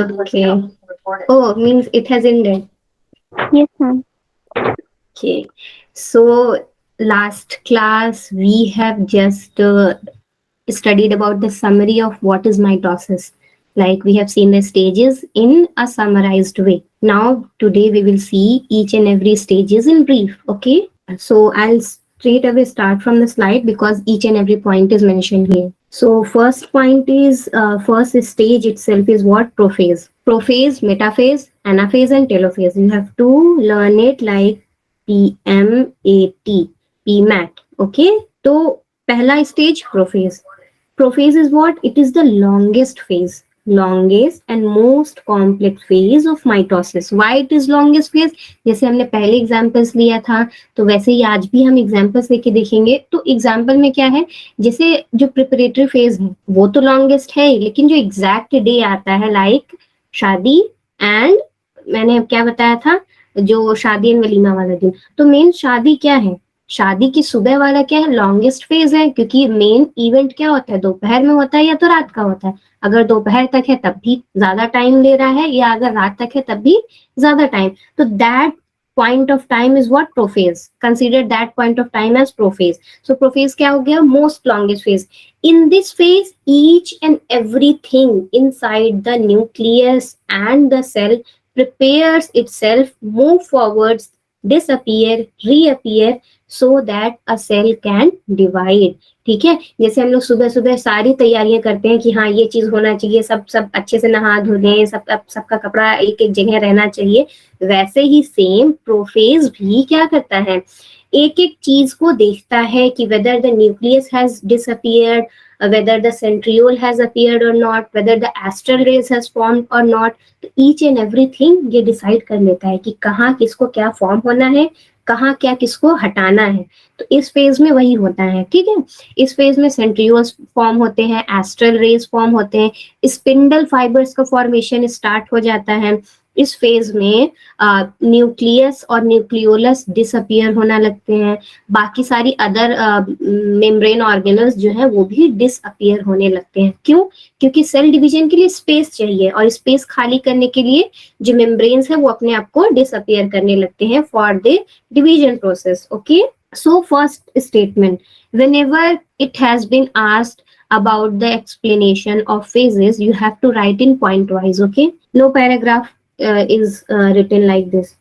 Okay. Oh, means it has ended. Yes, ma'am. Okay. So last class we have just studied about the summary of what is mitosis. Like we have seen the stages in a summarized way. Now today we will see each and every stages in brief. Okay. So I'll straight away start from the slide because each and every point is mentioned here. So first point is first stage itself is what? Prophase. Prophase, metaphase, anaphase and telophase. You have to learn it like PMAT, PMAT. Okay. तो पहला stage prophase. Prophase is what? It is the longest and most complex phase of mitosis. Why it is longest phase? जैसे हमने पहले examples लिया था तो वैसे ही आज भी हम एग्जाम्पल्स लेके देखेंगे. तो एग्जाम्पल में क्या है, जैसे जो प्रिपरेटरी फेज है वो तो लॉन्गेस्ट है, लेकिन जो एग्जैक्ट डे आता है लाइक शादी एंड मैंने क्या बताया था, जो शादी एंड वलीमा वाला दिन. तो मेन शादी क्या है, शादी की सुबह वाला क्या है, लॉन्गेस्ट फेज है, क्योंकि मेन इवेंट क्या होता है, दोपहर में होता है या तो रात का होता है. अगर दोपहर तक है तब भी ज्यादा टाइम ले रहा है, या अगर रात तक है तब भी ज्यादा टाइम. तो that point of time is what? Prophase. Consider that point of time as prophase. So prophase क्या हो गया? Most longest phase. In this phase, each and everything inside the nucleus and the cell prepares itself, move forwards, disappear, reappear, so that a cell can divide. ठीक है. जैसे हम लोग सुबह सुबह सारी तैयारियां करते हैं कि हाँ ये चीज होना चाहिए, सब सब अच्छे से नहा धो लें, सबका कपड़ा एक एक जगह रहना चाहिए, वैसे ही सेम प्रोफेज भी क्या करता है, एक एक चीज को देखता है कि whether the nucleus has disappeared, whether the centriole has appeared और not, whether the astral rays has formed और नॉट. तो ईच एंड एवरीथिंग ये डिसाइड कर लेता है कि कहाँ किसको क्या फॉर्म होना है, कहाँ क्या किसको हटाना है. तो इस फेज में वही होता है. ठीक है. इस फेज में सेंट्रियोल्स फॉर्म होते हैं, एस्ट्रल रेज फॉर्म होते हैं, स्पिंडल फाइबर्स का फॉर्मेशन स्टार्ट हो जाता है. इस फेज में न्यूक्लियस और न्यूक्लियोलस डिसअपियर होना लगते हैं, बाकी सारी अदर मेम्ब्रेन ऑर्गेनल्स जो है वो भी डिसअपियर होने लगते हैं. क्यों? क्योंकि सेल डिवीजन के लिए स्पेस चाहिए, और स्पेस खाली करने के लिए जो मेम्ब्रेन्स है वो अपने आप को डिसअपियर करने लगते हैं for the division process. Okay. So first statement, whenever it has been asked about the explanation of phases, you have to write in point wise. Okay. No paragraph is written like this.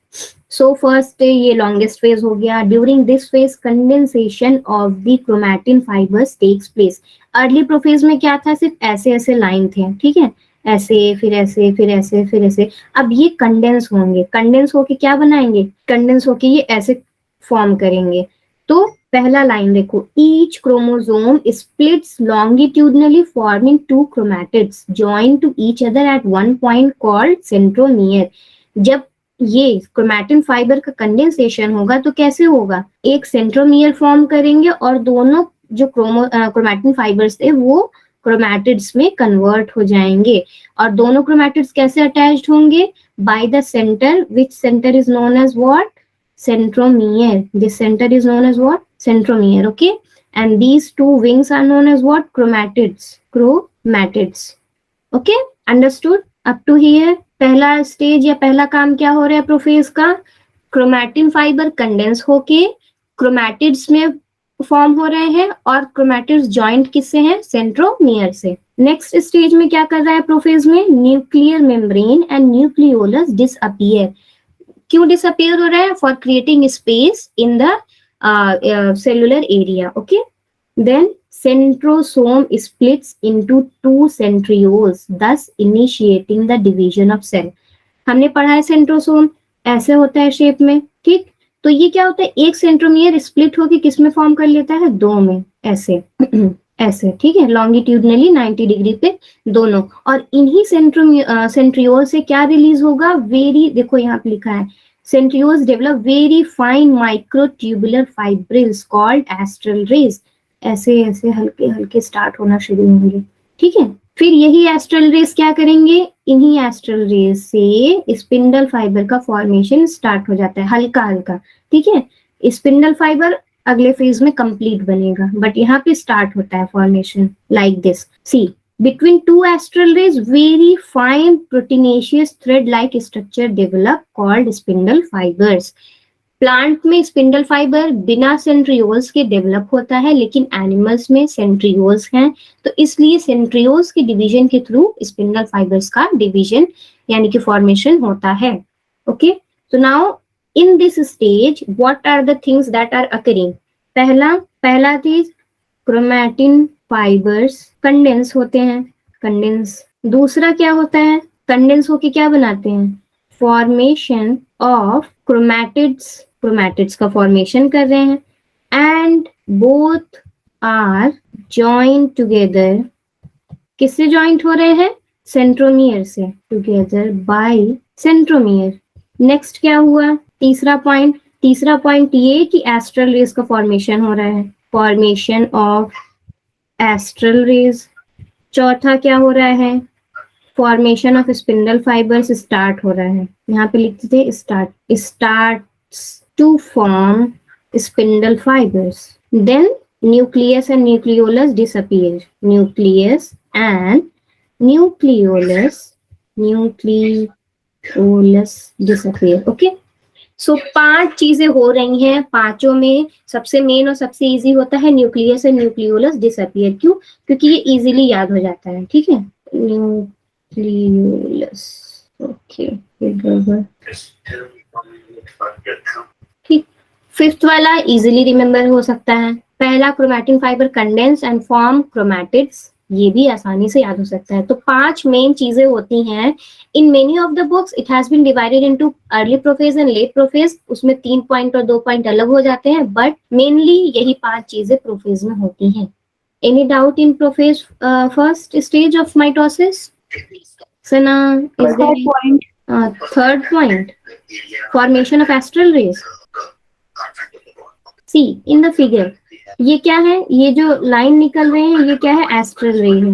So first ये longest phase हो गया. During this phase condensation of the chromatin fibers takes place. Early prophase में क्या था, सिर्फ ऐसे ऐसे line थे. ठीक है. ऐसे फिर ऐसे फिर ऐसे फिर ऐसे. अब ये कंडेंस होंगे, कंडेंस होके क्या बनाएंगे, कंडेंस होके ये ऐसे फॉर्म करेंगे. तो पहला लाइन देखो, each chromosome splits longitudinally forming two chromatids join to each other at one point called centromere. जब ये क्रोमैटिन फाइबर का कंडेंसेशन होगा तो कैसे होगा, एक सेंट्रोमियर फॉर्म करेंगे और दोनों जो क्रोमैटिन फाइबर्स थे वो क्रोमैटिड्स में कन्वर्ट हो जाएंगे. और दोनों क्रोमैटिड्स कैसे अटैच्ड होंगे, by the center, which center is known as what, centromere. This center is known as what? Centromere. Okay. And these two wings are known as what? Chromatids. Chromatids. Okay. Understood? Up to here. पहला stage या पहला काम क्या हो रहा है prophase का, chromatin fibre condense होके क्रोमैटिड्स में फॉर्म हो रहे हैं, और क्रोमैटिड्स जॉइंट किससे हैं, सेंट्रोमियर से. नेक्स्ट स्टेज में क्या कर रहा है प्रोफेज में, nuclear membrane and nucleolus disappear. क्यों डिसअपियर हो रहा है, for creating space in the cellular area. Okay. Then centrosome splits into two centrioles, thus initiating the division of cell. हमने पढ़ा है सेंट्रोसोम ऐसे होता है शेप में. ठीक. तो ये क्या होता है, एक सेंट्रोमियर स्प्लिट होके किस में फॉर्म कर लेता है, दो में, ऐसे ऐसे. ठीक है. लॉन्गिट्यूडनली 90 डिग्री पे दोनों. और इन्हीं सेंट्रियोल से क्या रिलीज होगा, वेरी, देखो यहाँ पे लिखा है, centrioles develop very fine microtubular fibrils called astral rays. ऐसे ऐसे हल्के हल्के स्टार्ट होना शुरू होंगे. ठीक है. फिर यही एस्ट्रल रेज क्या करेंगे, इन्हीं एस्ट्रल रेज से स्पिंडल फाइबर का फॉर्मेशन स्टार्ट हो जाता है हल्का हल्का. ठीक है. स्पिंडल फाइबर अगले फेज में कंप्लीट बनेगा, बट यहाँ पे स्टार्ट होता है formation like this. See, Between two astral rays, very fine proteinaceous thread-like structure develop called spindle fibers. Plant में स्पिंडल फाइबर बिना सेंट्रियोल्स के डेवलप होता है, लेकिन एनिमल्स में सेंट्रियोल्स हैं, तो इसलिए सेंट्रियोल्स के डिवीजन के थ्रू स्पिंडल फाइबर्स का डिवीजन यानी कि फॉर्मेशन होता है. ओके, तो now in this stage what are the things that are occurring. पहला चीज क्रोमैटिन फाइबर्स कंडेंस होते हैं, कंडेंस. दूसरा क्या होता है, कंडेंस होके क्या बनाते हैं, फॉर्मेशन ऑफ क्रोमैटिड्स का फॉर्मेशन कर रहे हैं. And both are joint together. किससे जॉइंट हो रहे हैं, सेंट्रोमियर से, टुगेदर बाय सेंट्रोमियर. नेक्स्ट क्या हुआ, तीसरा पॉइंट ये कि एस्ट्रल रेज का फॉर्मेशन हो रहा है, फॉर्मेशन ऑफ एस्ट्रल रेज. चौथा क्या हो रहा है, formation of spindle fibres start हो रहा है. यहाँ पे लिखते थे starts to form spindle fibres. Then nucleus and nucleolus disappear. Nucleus and nucleolus disappear. Okay, so 5 चीजें हो रही हैं. पांचों में सबसे मेन और सबसे इजी होता है न्यूक्लियस एंड न्यूक्लियोलस डिसअपीयर. क्यों, क्योंकि ये इजीली याद हो जाता है. ठीक है, न्यूक्लियोलस. ओके, ठीक. फिफ्थ वाला इजीली रिमेम्बर हो सकता है. पहला chromatin fibre condense and form chromatids, ये भी आसानी से याद हो सकता है. तो 5 मेन चीजें होती हैं. In many of the books it has been divided into early prophase and late prophase. उसमें 3 पॉइंट और 2 पॉइंट अलग हो जाते हैं, बट मेनली यही 5 चीजें प्रोफेज में होती हैं. Any doubt in prophase first stage of mitosis? Sana, is there any point? Third point, formation of astral rays. See in the figure, ये क्या है, ये जो लाइन निकल रहे हैं ये क्या है, एस्ट्रल रे है.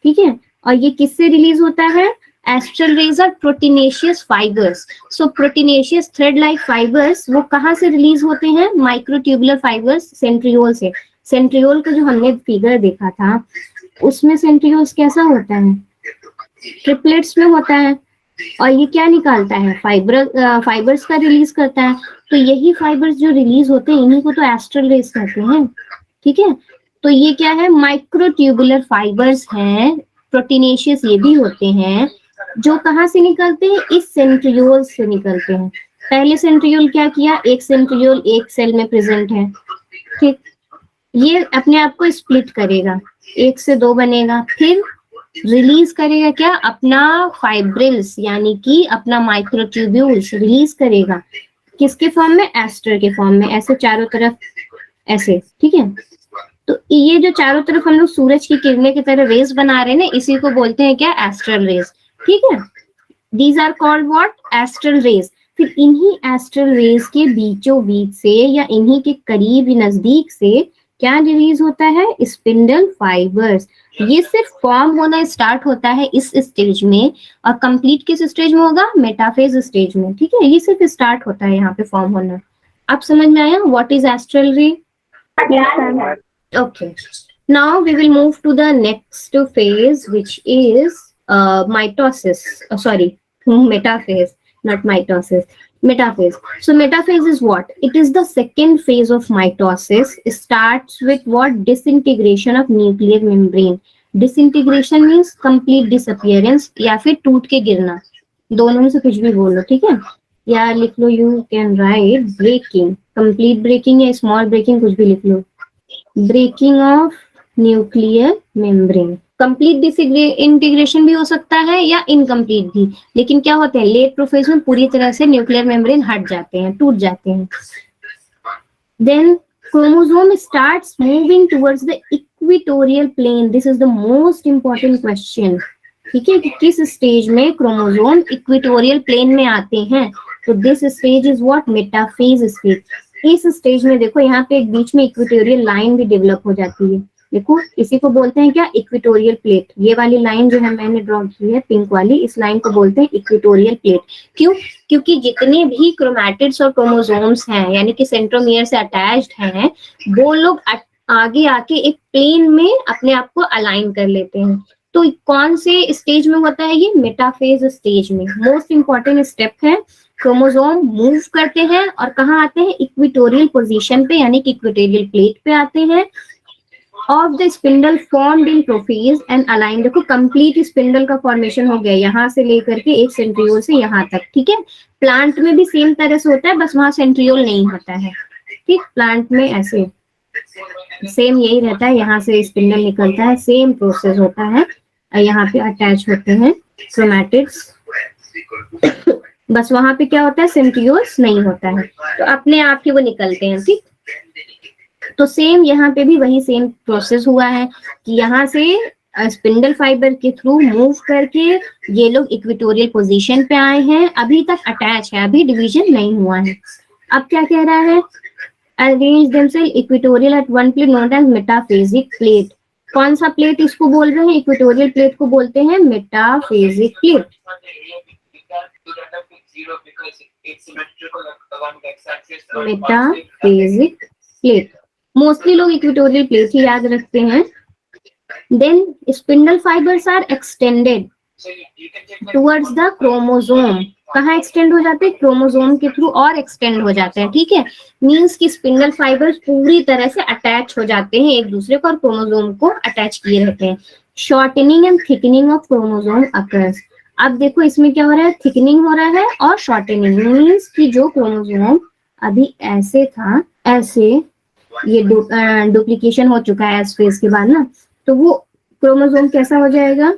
ठीक है, और ये किससे रिलीज होता है, astral rays are proteinaceous fibres. So proteinaceous thread like fibres वो कहाँ से रिलीज होते हैं, माइक्रोट्यूबुलर फाइबर्स, सेंट्रियोल से. सेंट्रियोल का जो हमने फिगर देखा था उसमें सेंट्रियोल्स कैसा होता है, ट्रिपलेट्स में होता है. और ये क्या निकालता है, फाइबर्स का रिलीज करता है. तो यही फाइबर्स जो रिलीज होते हैं इन्हीं को तो एस्ट्रल रेज कहते हैं. ठीक है, तो ये क्या है, माइक्रोट्यूबुलर फाइबर्स हैं, प्रोटीनेशियस ये भी होते हैं, जो कहाँ से निकलते हैं, इस सेंट्रियोल से निकलते हैं. पहले सेंट्रियोल क्या किया, एक सेंट्रियोल एक सेल में प्रेजेंट है. ठीक, ये अपने आप को स्प्लिट करेगा, 1 से 2 बनेगा, फिर रिलीज करेगा क्या, अपना फाइब्रिल्स यानी कि अपना माइक्रोट्यूब्यूल्स रिलीज करेगा. किसके फॉर्म में, एस्टर के फॉर्म में, ऐसे चारों तरफ ऐसे. ठीक है, तो ये जो चारों तरफ हम लोग सूरज की किरणें की तरह रेज बना रहे हैं ना, इसी को बोलते हैं क्या, एस्ट्रल रेज. ठीक है, these are called what, astral rays. फिर इन्हीं एस्ट्रल रेज के बीचों बीच से या इन्हीं के करीब नजदीक से क्या रिलीज होता है, स्पिंडल फाइबर्स. ये सिर्फ फॉर्म होना स्टार्ट होता है इस स्टेज में, और कंप्लीट किस स्टेज में होगा, मेटाफेज स्टेज में. ठीक है, ये सिर्फ स्टार्ट होता है यहाँ पे फॉर्म होना. अब समझ में आया what is astral ray? Okay, now we will move to the next phase which is mitosis, sorry, metaphase, not mitosis, metaphase. So metaphase is what? It is the second phase of mitosis. It starts with what? Disintegration of nuclear membrane. Disintegration means complete disappearance या फिर टूट के गिरना, दोनों में से कुछ भी बोलो. ठीक है, या लिख लो, you can write breaking, complete breaking या small breaking, कुछ भी लिख लो. Breaking of nuclear membrane. Complete disintegration भी हो सकता है या इनकम्प्लीट भी, लेकिन क्या होते हैं, लेट प्रोफेज में पूरी तरह से न्यूक्लियर मेम्ब्रेन हट जाते हैं, टूट जाते हैं. Then chromosome starts moving towards the equatorial plane. This is the most important question. ठीक है, कि किस स्टेज में क्रोमोसोम इक्वेटोरियल प्लेन में आते हैं. तो this stage is what, metaphase stage. इस स्टेज में देखो यहाँ पे एक बीच में इक्वेटोरियल लाइन भी डेवलप हो जाती है. देखो इसी को बोलते हैं क्या, इक्वेटोरियल प्लेट. ये वाली लाइन जो है मैंने ड्रॉ की है पिंक वाली, इस लाइन को बोलते हैं इक्वेटोरियल प्लेट. क्यों, क्योंकि जितने भी क्रोमैटिड्स और क्रोमोसोम्स हैं यानी कि सेंट्रोमियर से अटैच्ड हैं, वो लोग आगे आके एक प्लेन में अपने आप को अलाइन कर लेते हैं. तो कौन से स्टेज में होता है ये? मेटाफेज स्टेज में। मोस्ट इंपॉर्टेंट स्टेप है, क्रोमोसोम मूव करते हैं और कहाँ आते हैं? इक्वेटोरियल पोजीशन पे, यानी कि इक्वेटोरियल प्लेट पे आते हैं। Of the spindle formed in prophase and align. देखो कंप्लीट स्पिंडल का फॉर्मेशन हो गया यहाँ से लेकर के एक सेंट्रियोल से यहाँ तक, ठीक है। प्लांट में भी सेम तरह से होता है, बस वहां सेंट्रियोल नहीं होता है, ठीक। प्लांट में ऐसे सेम यही रहता है, यहाँ से स्पिंडल निकलता है, सेम प्रोसेस होता है। यहाँ पे अटैच होते हैं क्रोमैटिड्स, बस वहां पे क्या होता है? सेंट्रियोल्स नहीं होता है, तो अपने आप ही वो निकलते हैं, ठीक। तो सेम यहाँ पे भी वही सेम प्रोसेस हुआ है कि यहाँ से स्पिंडल फाइबर के थ्रू मूव करके ये लोग इक्वेटोरियल पोजीशन पे आए हैं, अभी तक अटैच है, अभी डिवीजन नहीं हुआ है। अब क्या कह रहा है? Arrange themselves equatorial at one plate known as metaphasic plate. कौन सा प्लेट इसको बोल रहे हैं? इक्वेटोरियल प्लेट को बोलते हैं metaphasic plate. Metaphasic plate mostly लोग इक्वेटोरियल प्लेट ही याद रखते हैं। Then spindle fibres are extended towards the chromosome. कहाँ एक्सटेंड हो जाते हैं? क्रोमोसोम के थ्रू और एक्सटेंड हो जाते हैं, ठीक है। मींस कि स्पिंडल फाइबर्स पूरी तरह से अटैच हो जाते हैं एक दूसरे को और क्रोमोसोम को अटैच किए रहते हैं। Shortening and thickening of chromosome occurs. अब देखो इसमें क्या हो रहा है? थिकनिंग हो रहा है और शॉर्टनिंग, मींस कि जो क्रोमोसोम अभी ऐसे था, ऐसे ये डुप्लीकेशन हो चुका है एस फेज के बाद ना, तो वो क्रोमोसोम कैसा हो जाएगा?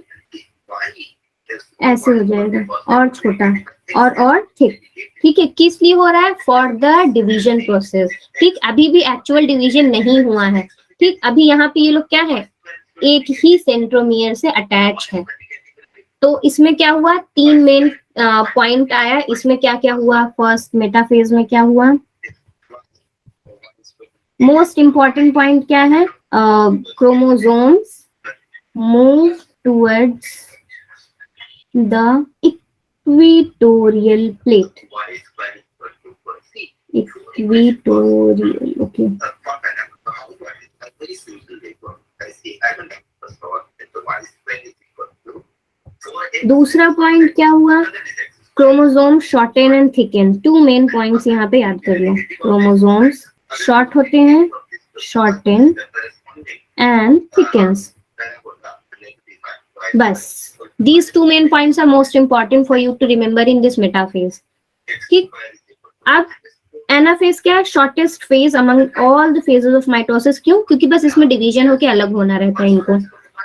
ऐसे हो जाएगा और छोटा और थिक, ठीक है। किस लिए हो रहा है? फॉर द डिवीजन प्रोसेस, ठीक। अभी भी एक्चुअल डिवीजन नहीं हुआ है, ठीक। अभी यहाँ पे ये लोग क्या है? एक ही सेंट्रोमियर से अटैच है। तो इसमें क्या हुआ? 3 मेन पॉइंट आया। इसमें क्या क्या हुआ? फर्स्ट मेटाफेज में क्या हुआ? मोस्ट इंपॉर्टेंट पॉइंट क्या है? Chromosomes move towards the equatorial plate. Equatorial, okay. दूसरा पॉइंट क्या हुआ? Chromosome shorten and thicken. 2 main points यहाँ पे याद कर लो। क्रोमोसोम्स शॉर्ट होते हैं, शॉर्टन एंड थिकन्स, बस। These 2 main points are most important for you to remember in this metaphase, ठीक। अब एनाफेज क्या है? Shortest phase among all the phases of mitosis. क्यों? क्योंकि बस इसमें डिवीजन होके अलग होना रहता है इनको।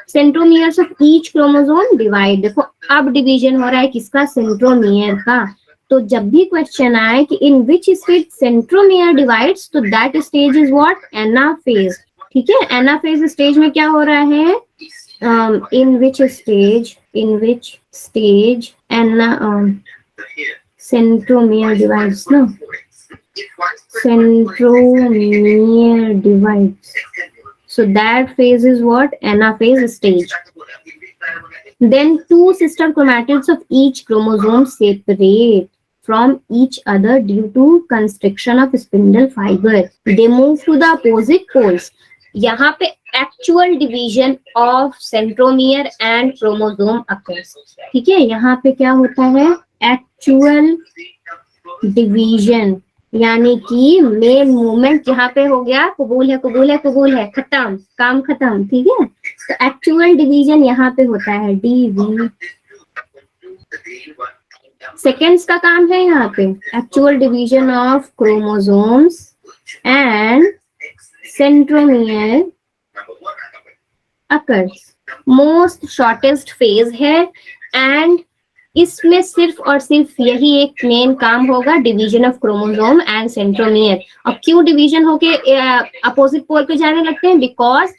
Centromeres of each chromosome divide. देखो अब डिवीजन हो रहा है किसका? सेंट्रोमियर का। तो जब भी क्वेश्चन आए कि इन विच स्टेज सेंट्रोमियर डिवाइड्स, तो that stage is what? Anaphase, ठीक है। एनाफेज स्टेज में क्या हो रहा है? in which stage centromere divides, no, centromere divides, so that phase is what? Anaphase stage. Then 2 sister chromatids of each chromosome separate from each other due to constriction of spindle fiber. They move to the opposite poles. यहाँ पे actual division of centromere and chromosome occurs, ठीक है। यहाँ पे क्या होता है? Actual division, यानी कि मेन मूवमेंट यहाँ पे हो गया। कबूल है, कबूल है, कबूल है, खत्म, काम खत्म, ठीक है। तो एक्चुअल डिवीजन यहाँ पे होता है डीवी। सेकेंड्स का काम है यहाँ पे actual division of chromosomes and centromere occurs. Most shortest phase है एंड इसमें सिर्फ और सिर्फ यही एक मेन काम होगा, division of chromosome and centromere. अब क्यों डिवीजन होके अपोजिट पोल पे जाने लगते हैं? Because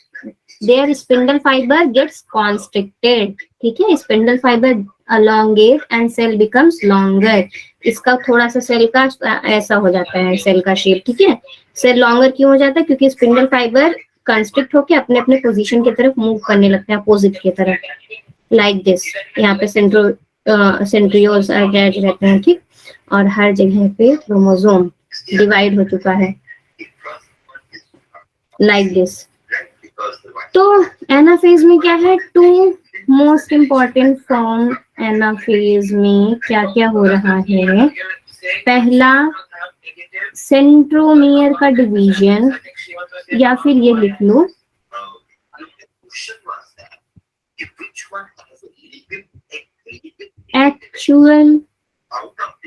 their spindle fibre gets constricted, ठीक है। Spindle fibre elongate and cell becomes longer. इसका थोड़ा सा सेल का ऐसा हो जाता है, सेल का शेप, ठीक है। सेल लॉन्गर क्यों हो जाता है? क्योंकि स्पिंडल फाइबर कंस्ट्रिक्ट होके अपने अपने पोजीशन की तरफ मूव करने लगते हैं, अपोजिट की तरफ, लाइक दिस। यहाँ पे सेंट्रियोल्स अटैच रहते हैं, ठीक। और हर जगह पे क्रोमोसोम डिवाइड हो चुका है, लाइक दिस। तो एनाफेज में क्या है? 2 मोस्ट इम्पॉर्टेंट फॉर्म एनाफेज में क्या क्या हो रहा है? पहला, सेंट्रोमियर का डिवीजन, या फिर ये लिख लो actual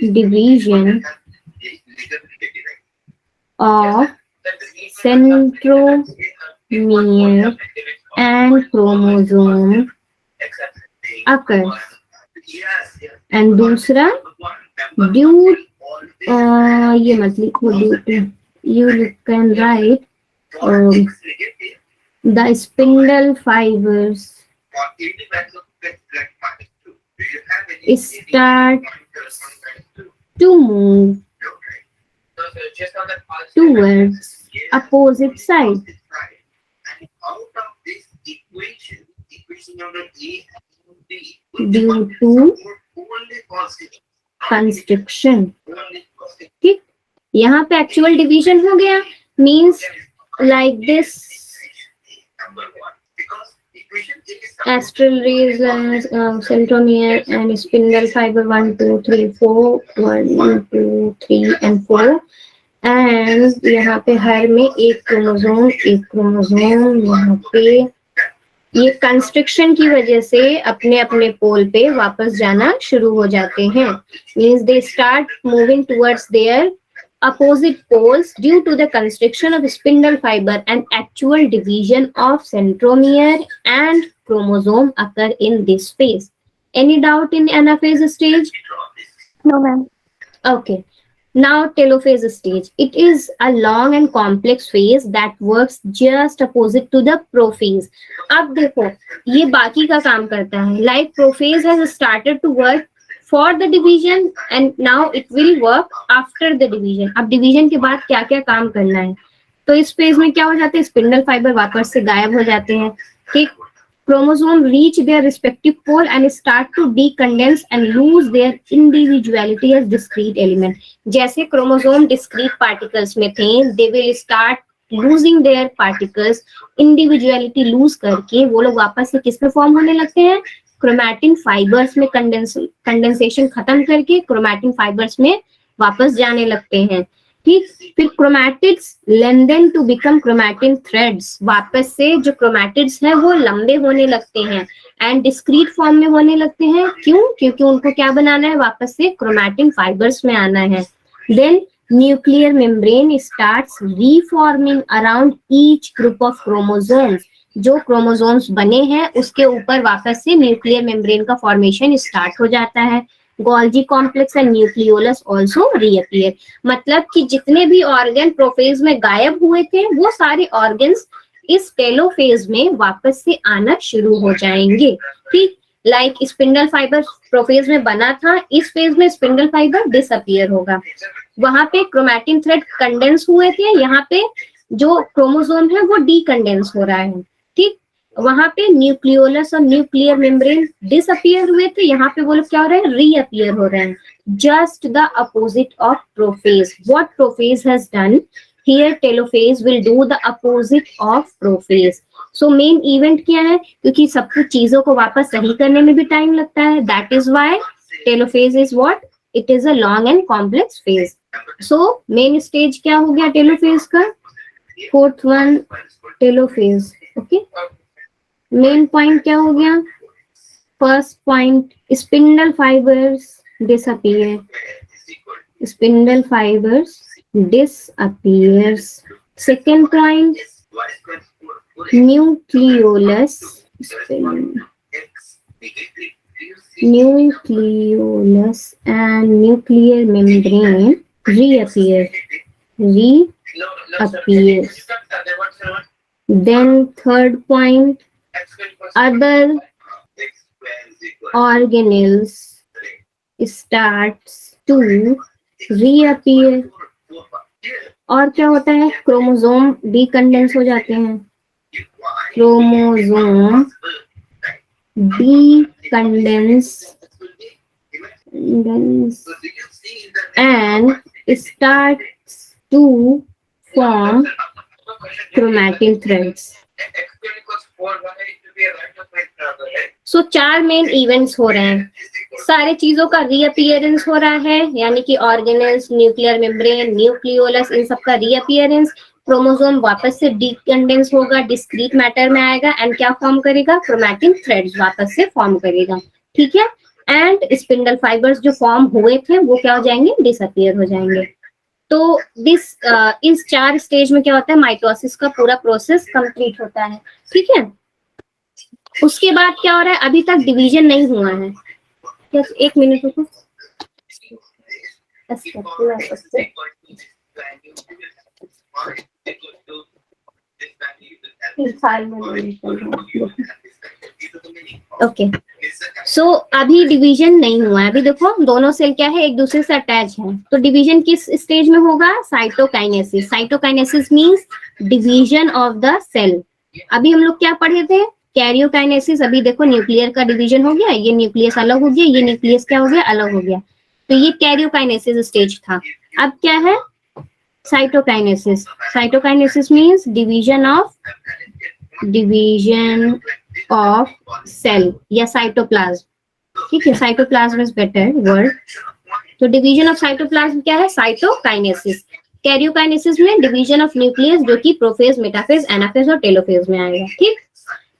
division of centromere and chromosome occurs. And दूसरा, due ये मत लिखो due to, you can write the spindle fibers start to move towards opposite side due to constriction. ठीक, यहाँ पे एक्चुअल डिवीजन हो गया, means like this astral rays and centromere and spindle fiber 1 2 3 4 1 2 3 and 4 and यहाँ पे हर में एक chromosome यहाँ पे ये कंस्ट्रक्शन की वजह से अपने अपने पोल पे वापस जाना शुरू हो जाते हैं, means they start moving towards their opposite poles due to the constriction of spindle fiber and actual division of centromere and chromosome occur in this phase. Any doubt in anaphase stage? No, ma'am. Okay. Now telophase stage. It is a long and complex phase that works just opposite to the prophase. अब देखो ये बाकी का काम करता है, like prophase has started to work for the division and now it will work after the division. अब division के बाद क्या क्या काम करना है, तो इस फेज में क्या हो जाता है, स्पिंडल फाइबर वापस से गायब हो जाते हैं, ठीक, chromosome reach their respective pole and start to decondense and lose their individuality as discrete element. जैसे chromosome discrete particles में थे, they will start losing their particles, individuality lose करके वो लोग वापस से किस में फॉर्म होने लगते हैं, क्रोमैटिन फाइबर्स में कंडेंसेशन खत्म करके क्रोमैटिन फाइबर्स में वापस जाने लगते हैं, ठीक, फिर chromatids lengthen to become chromatin threads, वापस से जो क्रोमैटिड्स हैं वो लंबे होने लगते हैं एंड डिस्क्रीट फॉर्म में होने लगते हैं, क्यों, क्योंकि उनको क्या बनाना है, वापस से क्रोमैटिन फाइबर्स में आना है. Then nuclear membrane starts reforming around each group of chromosomes, जो क्रोमोसोम्स बने हैं उसके ऊपर वापस से न्यूक्लियर मेम्ब्रेन का फॉर्मेशन स्टार्ट हो जाता है. Golgi complex and nucleolus also reappear, मतलब कि जितने भी ऑर्गन प्रोफेज में गायब हुए थे वो सारे ऑर्गन्स इस टेलोफेज में वापस से आना शुरू हो जाएंगे, ठीक, लाइक स्पिंडल फाइबर प्रोफेज में बना था, इस फेज में स्पिंडल फाइबर डिसअपीयर होगा, वहां पे क्रोमैटिन थ्रेड कंडेंस हुए थे, यहाँ पे जो क्रोमोसोम है वो डीकंडेंस हो रहा है, ठीक, वहां पे न्यूक्लियोलस और न्यूक्लियर मेम्ब्रेन डिसअपीयर हुए थे, यहाँ पे वो लोग क्या हो रहे हैं, रीअपीयर हो रहे हैं, just the opposite of prophase. What prophase has done here, telophase will do the opposite of prophase. So main event क्या है, क्योंकि सब कुछ चीजों को वापस सही करने में भी टाइम लगता है, that is why telophase is what, it is a long and complex phase. So main stage क्या हो गया टेलोफेज का, fourth one telophase. Okay, main point क्या हो गया, first point spindle fibres disappear, spindle fibres disappears. Second point, nucleolus and nuclear membrane reappears. Then third point, other organelles starts to reappear. और क्या होता है, क्रोमोसोम डीकंडेंस हो जाते हैं, chromosome decondense and starts to form chromatin threads. So 4 main events हो रहे हैं, सारे चीजों का रीअपियरेंस हो रहा है, यानी कि ऑर्गेनेल्स, न्यूक्लियर मेम्ब्रेन, न्यूक्लियोलस, इन सब का रीअपियरेंस। क्रोमोसोम वापस से डीकंडेंस होगा, डिस्क्रीट मैटर में आएगा एंड क्या फॉर्म करेगा, क्रोमैटिन थ्रेड्स वापस से फॉर्म करेगा, ठीक है। एंड स्पिंडल फाइबर्स जो फॉर्म हुए थे वो क्या हो जाएंगे, डिसअपियर हो जाएंगे। तो इस 4 स्टेज में क्या होता है, माइटोसिस का पूरा प्रोसेस कंप्लीट होता है, ठीक है। उसके बाद क्या हो रहा है, अभी तक डिवीजन नहीं हुआ है, बस 1 मिनट रुको। ओके, सो अभी डिवीजन नहीं हुआ है, अभी देखो दोनों सेल क्या है, एक दूसरे से अटैच है। तो डिवीजन किस स्टेज में होगा, cytokinesis. Cytokinesis means division of the cell. अभी हम लोग क्या पढ़े थे, कैरियोकाइनेसिस। अभी देखो न्यूक्लियर का डिवीजन हो गया, ये न्यूक्लियस अलग हो गया, ये न्यूक्लियस क्या हो गया, अलग हो गया। तो ये कैरियोकाइनेसिस स्टेज था। अब क्या है, cytokinesis. Cytokinesis means division of cell या साइटोप्लाज्म, ठीक है। Cytoplasm is better word. तो डिवीजन ऑफ साइटोप्लाज्म क्या है, साइटोकाइनेसिस। कैरियोकाइनेसिस में डिवीजन ऑफ न्यूक्लियस, जो कि प्रोफेज, मेटाफेज, एनाफेज और टेलोफेज में आएगा, ठीक।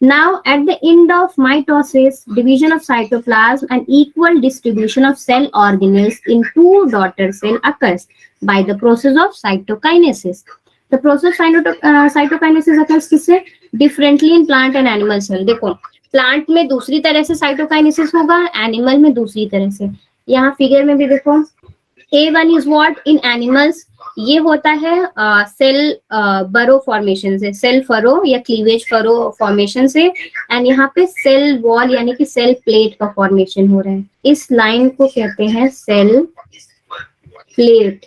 Now, at the end of mitosis, division of cytoplasm and equal distribution of cell organelles in 2 daughter cell occurs by the process of cytokinesis. The process of cytokinesis occurs किससे, differently in plant and animal cell. देखो, plant में दूसरी तरह से cytokinesis होगा, animal में दूसरी तरह से। यहाँ फिगर में भी देखो, A1 is what in animals, ये होता है सेल बरो फॉर्मेशन से, सेल फरो या क्लीवेज फरो फॉर्मेशन से। एंड यहाँ पे सेल वॉल यानी कि सेल प्लेट का फॉर्मेशन हो रहा है, इस लाइन को कहते हैं सेल प्लेट।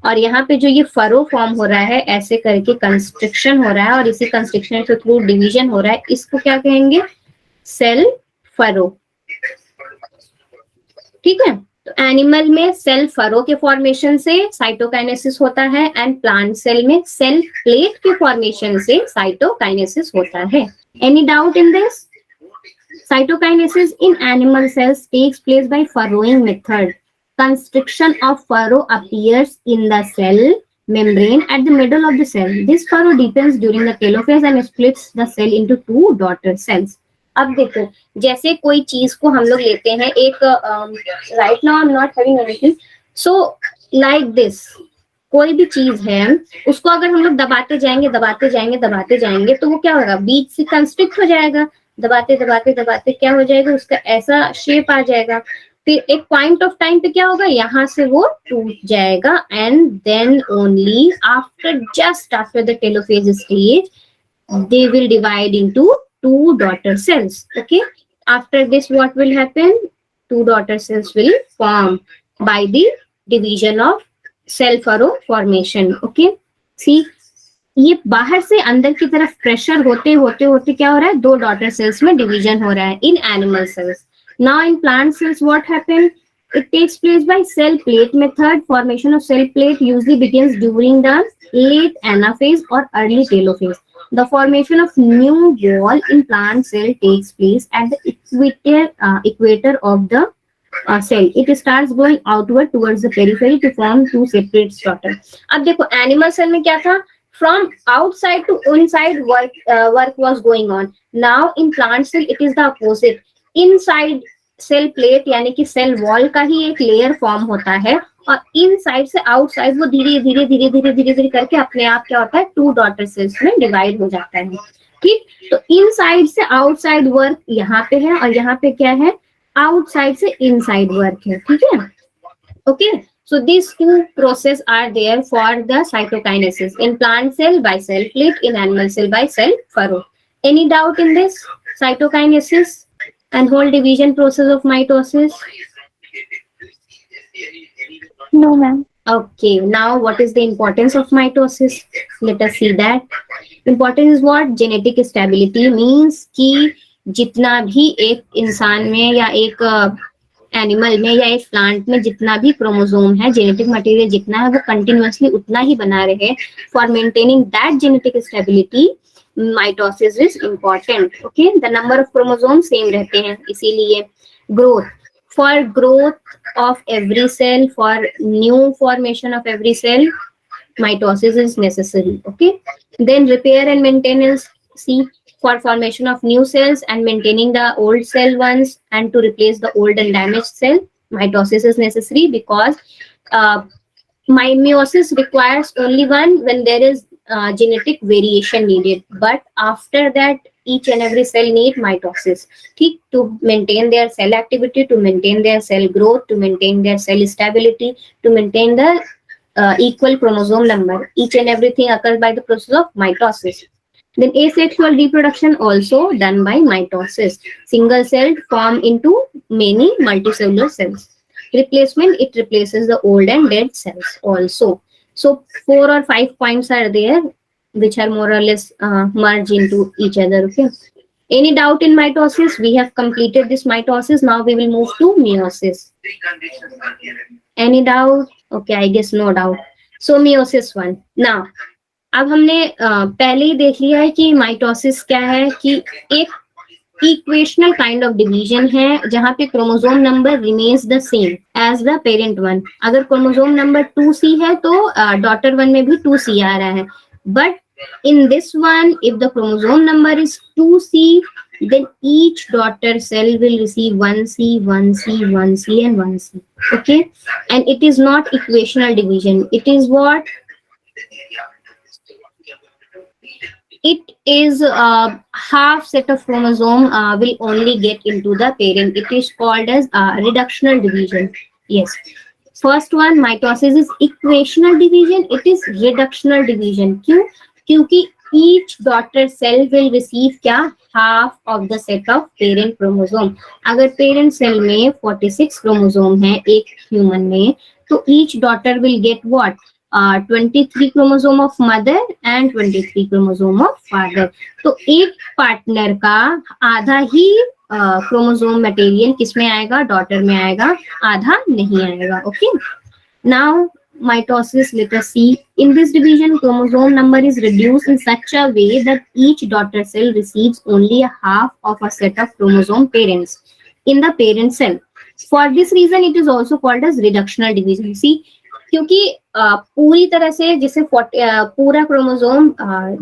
और यहाँ पे जो ये फरो फॉर्म हो रहा है, ऐसे करके कंस्ट्रक्शन हो रहा है और इसी कंस्ट्रक्शन के थ्रू डिवीजन हो रहा है, इसको क्या कहेंगे, सेल फरो, ठीक है। तो एनिमल में सेल फरो के फॉर्मेशन से साइटोकाइनेसिस होता है एंड प्लांट सेल में सेल प्लेट के फॉर्मेशन से साइटोकाइनेसिस होता है। Any doubt in this? Cytokinesis in animal cells takes place by furrowing method. Constriction of furrow appears in the cell membrane at the middle of the cell. This furrow deepens during the telophase and splits the cell into 2 daughter cells. अब देखो, जैसे कोई चीज को हम लोग लेते हैं, एक right now I am not having anything, so like this, कोई भी चीज है, उसको अगर हम लोग दबाते जाएंगे दबाते जाएंगे दबाते जाएंगे तो वो क्या होगा, बीच से कंस्ट्रिक्ट हो जाएगा, दबाते दबाते दबाते क्या हो जाएगा, उसका ऐसा शेप आ जाएगा। फिर एक पॉइंट ऑफ टाइम पे क्या होगा, यहाँ से वो टूट जाएगा and then only after, just after the telophase stage, they will divide into 2 daughter cells. Okay, after this what will happen, 2 daughter cells will form by the division of cell furrow formation. Okay, see, ये बाहर से अंदर की तरफ pressure होते होते होते क्या हो रहा है, 2 डॉटर सेल्स में डिवीजन हो रहा है इन animal sales. Now in plant cells what happens, it takes place by cell plate method. Formation of cell plate usually begins during the late anaphase or early telophase. The formation of new wall in plant cell takes place at the equator of the cell. It starts going outward towards the periphery to form 2 separate strata. अब देखो animal cell में क्या था, from outside to inside work was going on. Now in plant cell it is the opposite. Inside cell plate यानी कि cell wall का ही एक layer form होता है और इन साइड से आउटसाइड वो धीरे धीरे धीरे धीरे धीरे धीरे करके अपने आप क्या होता है, 2 डॉटर सेल्स में डिवाइड हो जाता है, ठीक। तो इन साइड से आउटसाइड वर्क यहाँ पे है और यहाँ पे क्या है, आउटसाइड से इनसाइड वर्क है, ठीक है। Okay, so these 2 process are there for the cytokinesis in plant cell by cell plate, in animal cell by cell furrow. Any doubt in this cytokinesis and whole division process of mitosis? No, ma'am. Okay, now what is the importance of mitosis? Let us see that. Importance is what? Genetic stability means कि जितना भी एक इंसान में या एक animal में या एक प्लांट में जितना भी क्रोमोसोम है, जेनेटिक मटेरियल जितना है, वो कंटिन्यूअसली उतना ही बना रहे. For maintaining that genetic stability mitosis is important. Okay, the number of chromosome same रहते हैं इसीलिए. Growth, for growth of every cell, for new formation of every cell, mitosis is necessary. Okay, then repair and maintenance, see, for formation of new cells and maintaining the old cell ones and to replace the old and damaged cell, mitosis is necessary because uh, meiosis requires only one when there is genetic variation needed, but after that each and every cell need mitosis, ठीक, to maintain their cell activity, to maintain their cell growth, to maintain their cell stability, to maintain the equal chromosome number. Each and everything occurs by the process of mitosis. Then asexual reproduction also done by mitosis. Single cell form into many multicellular cells. Replacement, it replaces the old and dead cells also. So 4 or 5 points are there which are more or less merged into each other. Okay. Any doubt in mitosis? We have completed this mitosis. Now we will move to meiosis. Any doubt? Okay, I guess no doubt. So meiosis 1. Now, अब हमने पहले ही देख लिया है कि mitosis क्या है, कि एक इक्वेशनल काइंड ऑफ डिवीजन है जहां पे chromosome number remains the same as the parent one. अगर क्रोमोसोम नंबर 2C है तो डॉटर वन में भी 2C आ रहा है. But in this one, if the chromosome number is 2C, then each daughter cell will receive 1C, 1C, 1C and 1C. Okay, and it is not equational division. It is what? It is half set of chromosome will only get into the parent. It is called as reductional division. Yes. First one, mitosis is equational division. It is reductional division. क्यों? क्योंकि each daughter cell will receive क्या? Half of the set of parent chromosome. अगर parent cell में 46 chromosome है एक human में, तो each daughter will get what? 23 chromosome of mother and 23 chromosome of father. तो एक पार्टनर का आधा ही क्रोमोसोम मटेरियल किसमें आएगा? डॉटर में आएगा, आधा नहीं आएगा. Okay, now mitosis, let us see. In this division, chromosome number is reduced in such a way that each daughter cell receives only a half of a set of chromosome parents in the parent cell. For this reason, it is also called as reductional division. See, क्योंकि पूरी तरह से जैसे पूरा chromosome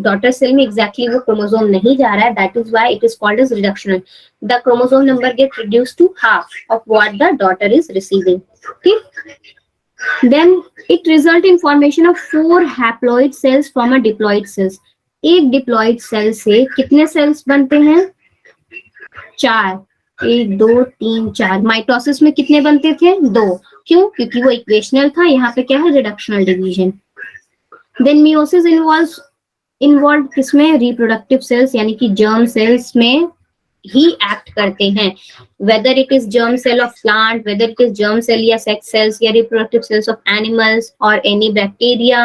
daughter cell में exactly वो chromosome नहीं जा रहा है, that is why it is called as reductional. The chromosome number get reduced to half of what the daughter is receiving. ठीक, then it result in formation of 4 haploid cells from a diploid cells. एक diploid cell से कितने sales बनते हैं? 4. 1 2 3 4. Mitosis में कितने बनते थे? 2. क्यों? क्योंकि वो इक्वेशनल था. यहाँ पे क्या है? Reductional division. Then meiosis involve किसमें? रिप्रोडक्टिव सेल्स यानी कि जर्म सेल्स में ही एक्ट करते हैं. Whether it is germ cell of plant, whether it is germ cell या सेक्स सेल्स या रिप्रोडक्टिव सेल्स ऑफ एनिमल्स और any bacteria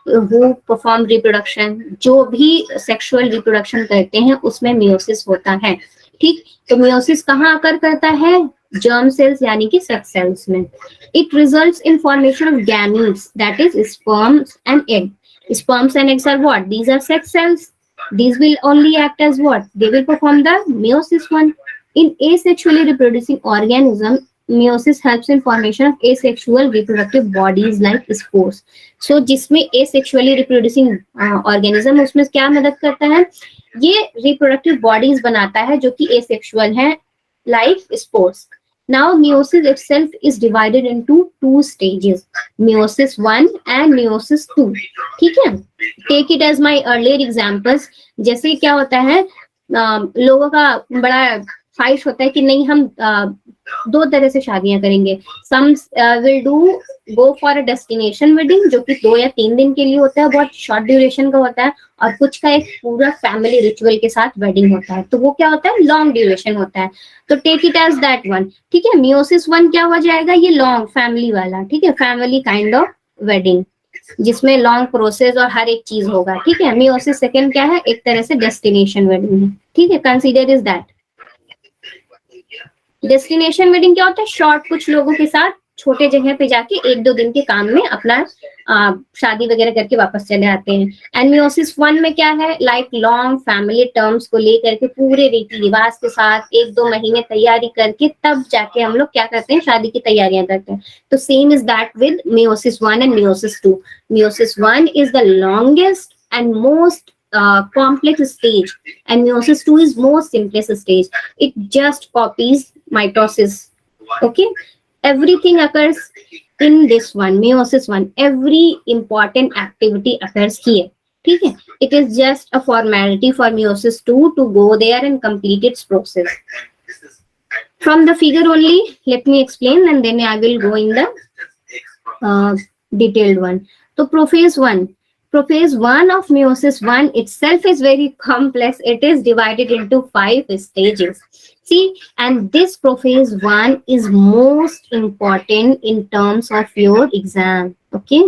who perform reproduction, जो भी सेक्सुअल रिप्रोडक्शन करते हैं उसमें मियोसिस होता है. ठीक, तो मियोसिस कहाँ आकर करता है? जर्म सेल्स यानी कि सेक्स सेल्स में. It results in formation of gametes, that is sperms and egg. Sperms and eggs are what? These are sex cells. These will only act as what? They will perform the meiosis one. In asexually reproducing organism, meiosis helps in formation of asexual reproductive bodies like spores. So जिसमें asexually reproducing organism उसमें क्या मदद करता है? ये reproductive bodies बनाता है जो कि asexual है, like spores. Now meiosis itself is divided into 2 stages, meiosis 1 and meiosis 2. ठीक है, take it as my earlier examples. जैसे क्या होता है, लोगों का बड़ा ख्वाहिश होता है कि नहीं हम 2 तरह से शादियां करेंगे. Some will do go for a destination wedding जो कि 2 या 3 दिन के लिए होता है, बहुत शॉर्ट ड्यूरेशन का होता है, और कुछ का एक पूरा फैमिली रिचुअल के साथ वेडिंग होता है, तो वो क्या होता है? लॉन्ग ड्यूरेशन होता है. तो take it as that one. ठीक है, मियोसिस 1 क्या हो जाएगा? ये लॉन्ग फैमिली वाला. ठीक है, फैमिली काइंड ऑफ वेडिंग जिसमें लॉन्ग प्रोसेस और हर एक चीज होगा. ठीक है, मियोसिस 2 क्या है? एक तरह से डेस्टिनेशन वेडिंग है. ठीक है, consider is that. Destination wedding क्या होता है? शॉर्ट कुछ लोगों के साथ छोटे जगह पे जाके 1-2 दिन के काम में अपना शादी वगैरह करके वापस चले आते हैं। एंड मियोसिस 1 में क्या है, लाइक लॉन्ग फैमिली टर्म्स को लेकर के पूरे रीति रिवाज के साथ 1-2 महीने तैयारी करके तब जाके हम लोग क्या करते हैं, शादी की तैयारियां करते हैं। तो same is that with meiosis 1 and meiosis 2। Meiosis 1 is the longest and most complex stage, and meiosis 2 is most simplest stage. It just copies mitosis. Okay, everything occurs in this one, meiosis 1. Every important activity occurs here. ठीक है, it is just a formality for meiosis 2 to go there and complete its process. From the figure only, let me explain and then I will go in the detailed one. So prophase 1. Prophase 1 of meiosis 1 itself is very complex. It is divided into 5 stages. See, and this prophase 1 is most important in terms of your exam. Okay?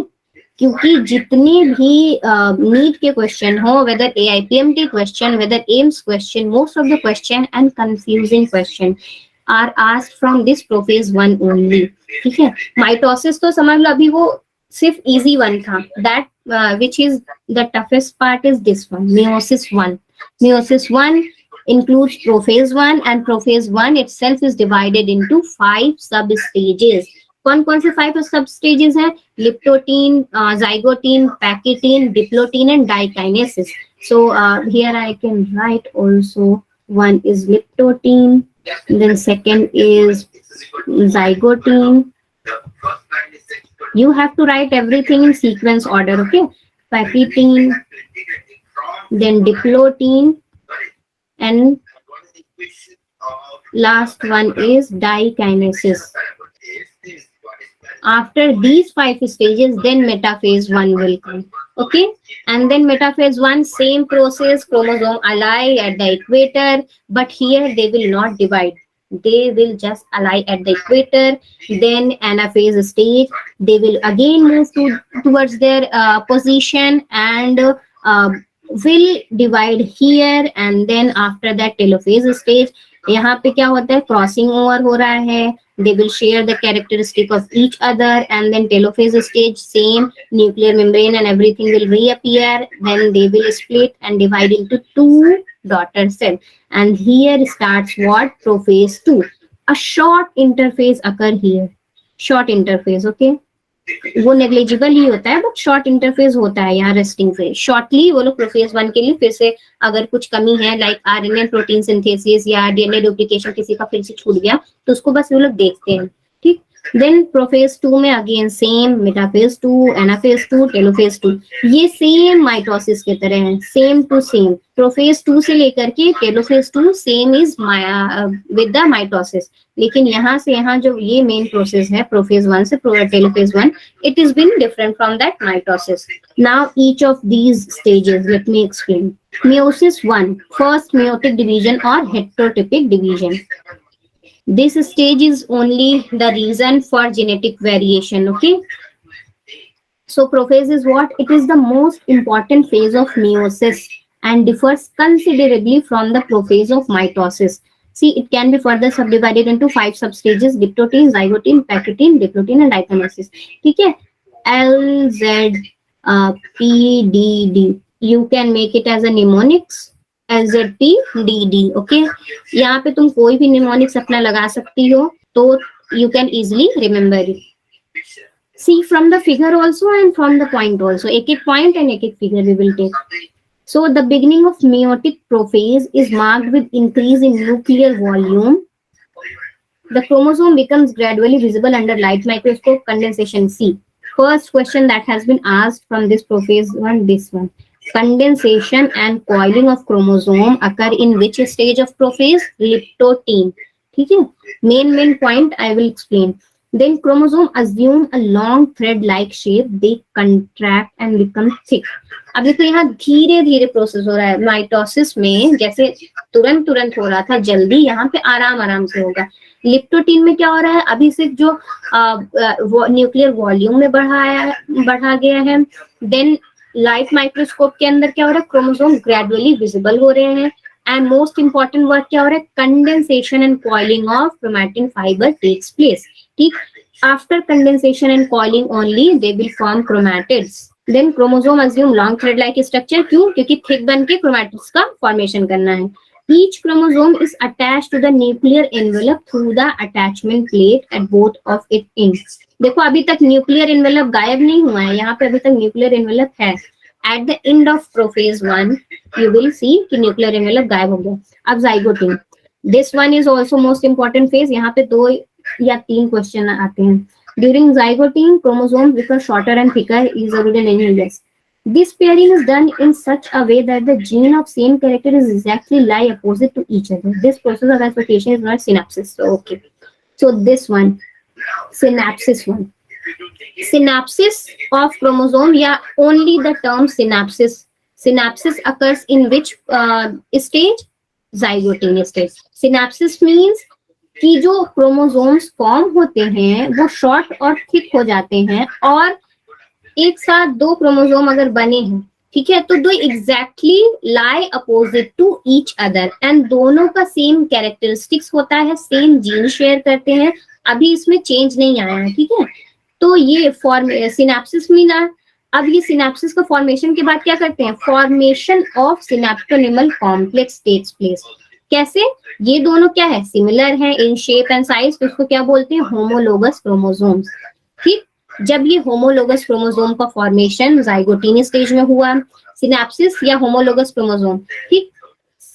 क्योंकि जितने भी NEET के question हो, whether AIPMT question, whether AIIMS question, most of the question and confusing question are asked from this prophase 1 only. ठीक है, mitosis तो समझ लो अभी वो सिर्फ इजी वन था, that which is the toughest part is this one, meiosis 1. Meiosis 1 includes prophase 1 and prophase 1 itself is divided into 5 sub stages. कौन से 5 sub stages हैं? Liptotin, zygotin, pakitin, diplotin and dikinesis. So here I can write also, one is liptotin, then second is zygotin. You have to write everything in sequence order, okay? Pakitin, then diplotin, and last one is dikinesis. After these 5 stages, then metaphase 1 will come, okay? And then metaphase 1, same process, chromosome ally at the equator, but here they will not divide. They will just ally at the equator. Then anaphase stage, they will again move towards their position and will divide here. And then after that telophase stage, यहाँ पे क्या होता है, crossing over हो रहा है, they will share the characteristic of each other. And then telophase stage, same, nuclear membrane and everything will reappear. Then they will split and divide into 2 daughter cell. And here starts what? Prophase 2. A short interphase occur here. Short interphase, okay? वो negligible ही होता है, but short interface होता है यहाँ resting phase. Shortly वो लोग prophase 1 के लिए फिर से अगर कुछ कमी है, लाइक RNA प्रोटीन सिंथेसिस या DNA डुप्लीकेशन किसी का फिर से छूट गया, तो उसको बस वो लोग देखते हैं। ठीक, देन प्रोफेज 2 में again same, metaphase 2, anaphase 2, telophase 2, ये सेम माइटोसिस के तरह है, सेम टू सेम। प्रोफेज 2 से लेकर के telophase 2 same is with the mitosis, लेकिन यहाँ से यहाँ जो ये मेन प्रोसेस है प्रोफेज 1 से telophase 1, it is been different from that mitosis. Now each of these stages, let me explain. Meiosis 1, first meiotic division or heterotypic division. This stage is only the reason for genetic variation, okay? So prophase is what? It is the most important phase of meiosis and differs considerably from the prophase of mitosis. See, it can be further subdivided into 5 substages: diplotin, zygotin, pakitin, diplotin and dikinesis. ठीक है, LZ PDD. You can make it as a mnemonics, LZPDD. Okay, यहाँ पे तुम कोई भी mnemonics अपना लगा सकती हो, तो you can easily remember it. See, from the figure also and from the point also, एक point and एक figure we will take. So the beginning of meiotic prophase is marked with increase in nuclear volume. The chromosome becomes gradually visible under light microscope. Condensation. See, first question that has been asked from this prophase one, this one. Condensation and coiling of chromosome occur in which stage of prophase? Liptotin. ठीक है, main point I will explain. Then chromosome assume a long thread-like shape. They contract and become thick. अब देखो यहाँ धीरे धीरे process हो रहा है। माइटोसिस में जैसे तुरंत हो रहा था, जल्दी यहाँ पे आराम से होगा। लिप्टोटिन में क्या हो रहा है, अभी सिर्फ जो न्यूक्लियर वॉल्यूम में बढ़ा गया है। देन लाइट माइक्रोस्कोप के अंदर क्या हो रहा है, क्रोमोसोम ग्रेजुअली विजिबल हो रहे हैं। एंड मोस्ट इंपॉर्टेंट वर्ड क्या हो रहा है, condensation and coiling of chromatin fibre takes place. ठीक, after condensation and coiling only they will form chromatids. Then chromosome assume long thread like structure, क्यों? क्योंकि थिक बन के क्रोमैटिड्स का फॉर्मेशन करना है। Each chromosome is attached to the nuclear envelope through the attachment plate at both of its ends. देखो अभी तक न्यूक्लियर एनवेलप गायब नहीं हुआ है, यहाँ पे अभी तक न्यूक्लियर एनवेलप है। At the end of prophase 1, you will see कि न्यूक्लियर एनवेलप गायब हो गया। अब zygotene, this one is also most important phase। यहाँ पे 2 या 3 क्वेश्चन आते हैं। During zygoting, chromosomes become shorter and thicker। ये जरूरी नहीं है, yes। This pairing is done in such a way that the gene of same character is exactly lie opposite to each other. This process of association is not synapsis. So, okay. So this one, synapsis one. Synapsis of chromosome, yeah, only the term synapsis. Synapsis occurs in which stage? Zygoting stage. Synapsis means कि जो chromosomes form होते हैं वो short और thick हो जाते हैं, और एक साथ 2 क्रोमोसोम अगर बने हैं, ठीक है, तो 2 exactly lie opposite to each other, and दोनों का सेम कैरेक्टरिस्टिक्स होता है, सेम जीन शेयर करते हैं। अभी इसमें चेंज नहीं आया है, ठीक है। तो ये सिनेप्सिस मीना। अब ये सिनेप्सिस का फॉर्मेशन के बाद क्या करते हैं? Formation of synaptonemal complex takes place. कैसे? ये दोनों क्या है? सिमिलर है इन शेप एंड साइज, तो इसको क्या बोलते हैं? Homologous chromosomes. ठीक, जब ये होमोलोगस क्रोमोसोम का फॉर्मेशन जाइगोटीन स्टेज में हुआ, सिनेप्सिस या होमोलोगस क्रोमोसोम, ठीक,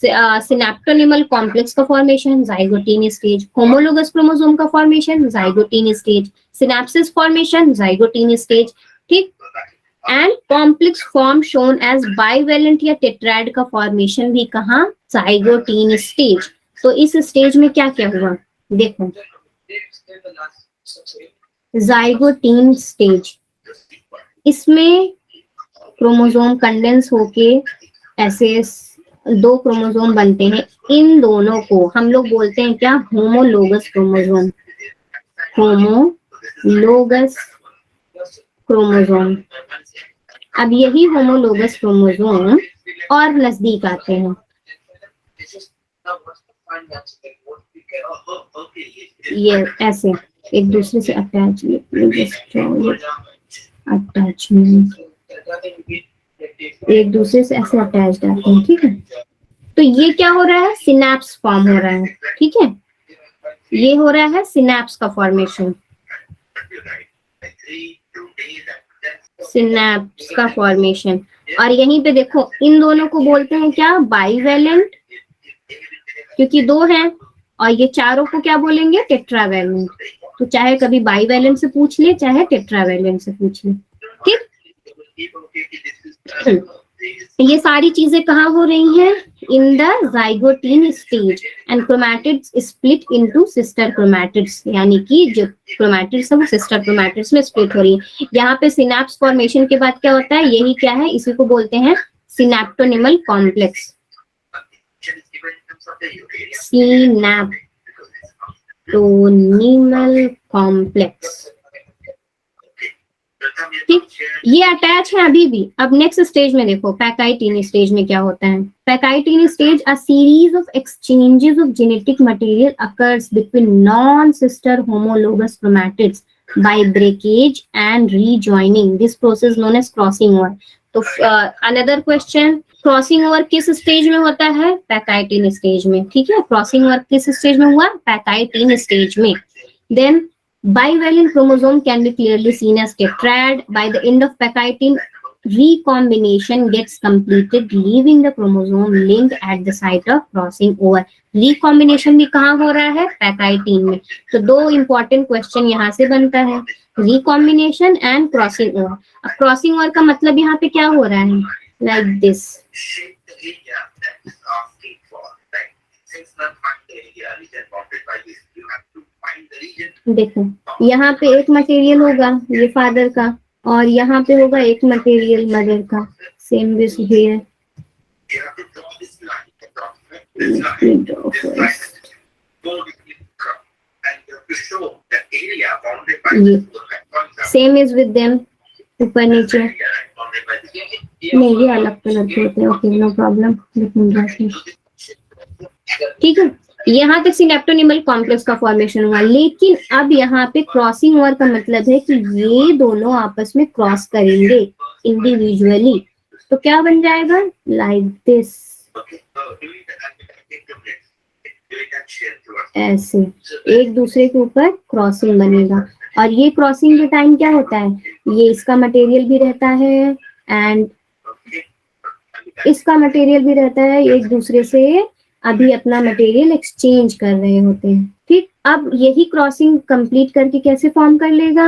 सिनेप्टोनिमल कॉम्प्लेक्स का formation zygotene stage, homologous chromosome का formation zygotene stage, synapsis formation zygotene stage, ठीक, and complex form shown as bivalent या टेट्राइड का फॉर्मेशन भी कहाँ? Zygotene stage. तो इस स्टेज में क्या क्या हुआ देखो, जाइगोटीन स्टेज, इसमें क्रोमोसोम कंडेंस होके ऐसे 2 क्रोमोसोम बनते हैं। इन दोनों को हम लोग बोलते हैं क्या? Homologous chromosome. Homologous chromosome. अब यही होमोलोगस क्रोमोसोम और नजदीक आते हैं, ये ऐसे एक दूसरे से अटैचमेंट, एक दूसरे से ऐसे अटैच आते हैं, ठीक है। तो ये क्या हो रहा है? सिनेप्स फॉर्म हो रहा है, ठीक है, ये हो रहा है सिनेप्स का फॉर्मेशन, सिनेप्स का फॉर्मेशन। और यहीं पे देखो इन दोनों को बोलते हैं क्या? बाइवेलेंट, क्योंकि 2 हैं, और ये चारों को क्या बोलेंगे? टेट्रावेलेंट। तो चाहे कभी बाइवेलेंट से पूछ ले, चाहे टेट्रावेलेंट से पूछ ले, ठीक। ये सारी चीजें कहाँ हो रही हैं? In the zygotene stage, and chromatids split into sister chromatids, यानी कि जो क्रोमैटिड्स है वो सिस्टर क्रोमैटिड्स में स्प्लिट हो रही है। यहाँ पे सिनेप्स फॉर्मेशन के बाद क्या होता है? यही क्या है? इसी को बोलते हैं सिनेप्टोनिमल कॉम्प्लेक्स। सिनेप्टोनिमल कॉम्प्लेक्स, ठीक, ये अटैच है अभी भी। अब नेक्स्ट स्टेज में देखो, पैकाइटीन स्टेज में क्या होता है? Pachytene stage, a series of exchanges of genetic material occurs between non sister homologous chromatids by breakage and rejoining. This process known as crossing over. तो अनदर क्वेश्चन, क्रॉसिंग ओवर किस stage में होता है? Pachytene stage में, ठीक है। Crossing over किस stage में हुआ? पैकाइटीन स्टेज में। Then bivalent chromosome can be clearly seen as tetrad. By the end of Pachytene, recombination gets completed, leaving the chromosome linked at the site of crossing over. Recombination भी कहाँ हो रहा है? Pachytene में। तो 2 important question यहाँ से बनता है, recombination and crossing over। अब crossing over का मतलब यहाँ पे क्या हो रहा है? Like this। देखो यहाँ पे एक मटेरियल होगा ये फादर का, और यहाँ पे होगा एक मटेरियल मदर का। Same this here. Same is with them, ऊपर नीचे नहीं, ये अलग कलर के होते हैं। ओके, नो प्रॉब्लम, ठीक है। यहाँ तक सिनेप्टोनिमल कॉम्प्लेक्स का फॉर्मेशन हुआ, लेकिन अब यहाँ पे क्रॉसिंग ओवर का मतलब है कि ये दोनों आपस में क्रॉस करेंगे इंडिविजुअली, तो क्या बन जाएगा, लाइक दिस, ऐसे एक दूसरे के ऊपर क्रॉसिंग बनेगा। और ये क्रॉसिंग के टाइम क्या होता है, ये इसका मटेरियल भी रहता है एंड इसका मटेरियल भी रहता है, एक दूसरे से अभी अपना मटेरियल एक्सचेंज कर रहे होते हैं। ठीक, अब यही क्रॉसिंग कंप्लीट करके कैसे फॉर्म कर लेगा,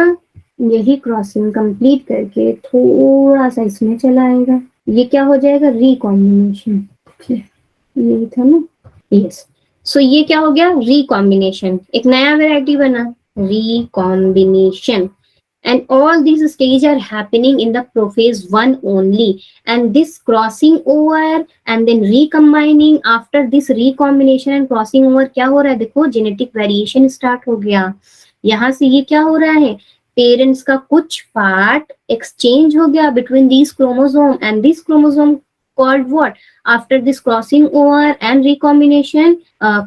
यही क्रॉसिंग कंप्लीट करके थोड़ा सा इसमें चला आएगा, ये क्या हो जाएगा, रिकॉम्बिनेशन। यही था ना, यस। सो ये क्या हो गया, रिकॉम्बिनेशन, एक नया वैरायटी बना, recombination. And all these stages are happening in the prophase 1 only, and this crossing over and then recombining, after this recombination and crossing over क्या हो रहा है, देखो जेनेटिक वेरिएशन स्टार्ट हो गया। यहाँ से ये क्या हो रहा है, पेरेंट्स का कुछ पार्ट एक्सचेंज हो गया between this chromosome and this chromosome called what, after this crossing over and recombination,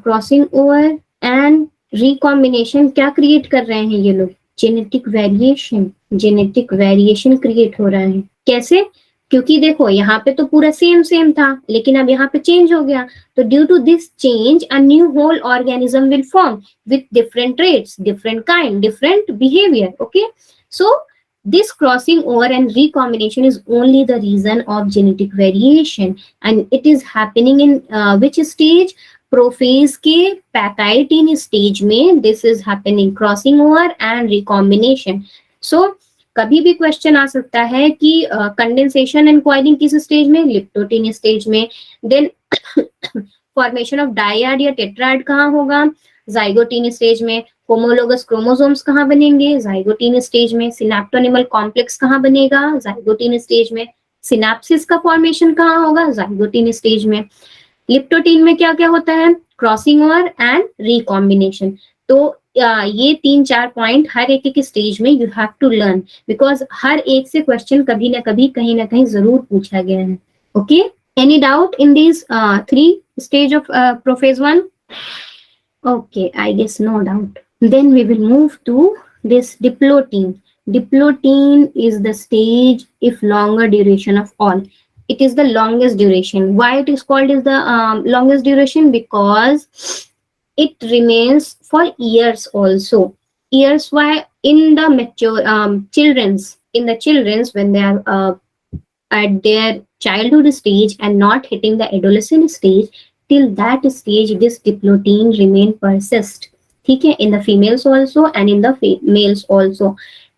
crossing over and recombination क्या क्रिएट कर रहे हैं ये लोग, genetic variation, genetic variation create हो रहा है। कैसे, क्योंकि देखो यहाँ पे तो पूरा सेम सेम था, लेकिन अब यहाँ पे चेंज हो गया, तो due to this change a new whole organism will form with different traits, different kind, different behaviour. Okay, so this crossing over and recombination is only the reason of genetic variation, and it is happening in which stage, prophase के pachytene stage में this is happening, crossing over and recombination. So कभी भी question आ सकता है कि condensation and coiling किस stage में, लिप्टोटिन स्टेज में। देन फॉर्मेशन ऑफ डायड या टेट्राइड कहाँ होगा, जाइगोटिन स्टेज में। होमोलोगस क्रोमोसोम्स कहाँ बनेंगे, जाइगोटिन स्टेज में। सिनेप्टोनिमल कॉम्प्लेक्स कहाँ बनेगा, जाइगोटिन स्टेज में। सिनेप्सिस का फॉर्मेशन कहाँ होगा, जाइगोटिन स्टेज में। लिप्टोटिन में क्या क्या होता है, क्रॉसिंग ओवर एंड रिकॉम्बिनेशन। तो ये 3-4 पॉइंट हर एक स्टेज में you have to learn, because हर एक से क्वेश्चन कभी ना कभी कहीं ना कहीं जरूर पूछा गया है। Okay, any doubt in this 3 stage of prophase 1? Okay, I guess no doubt. Then we will move to this diplotene. Diplotin is the stage if longer duration of all. It is the longest duration. Why it is called as the longest duration? Because it remains for years also. Years. Why? In the mature children's when they are at their childhood stage and not hitting the adolescent stage, till that stage this diplotin remain persist. ठीक है, in the females also and in the males also,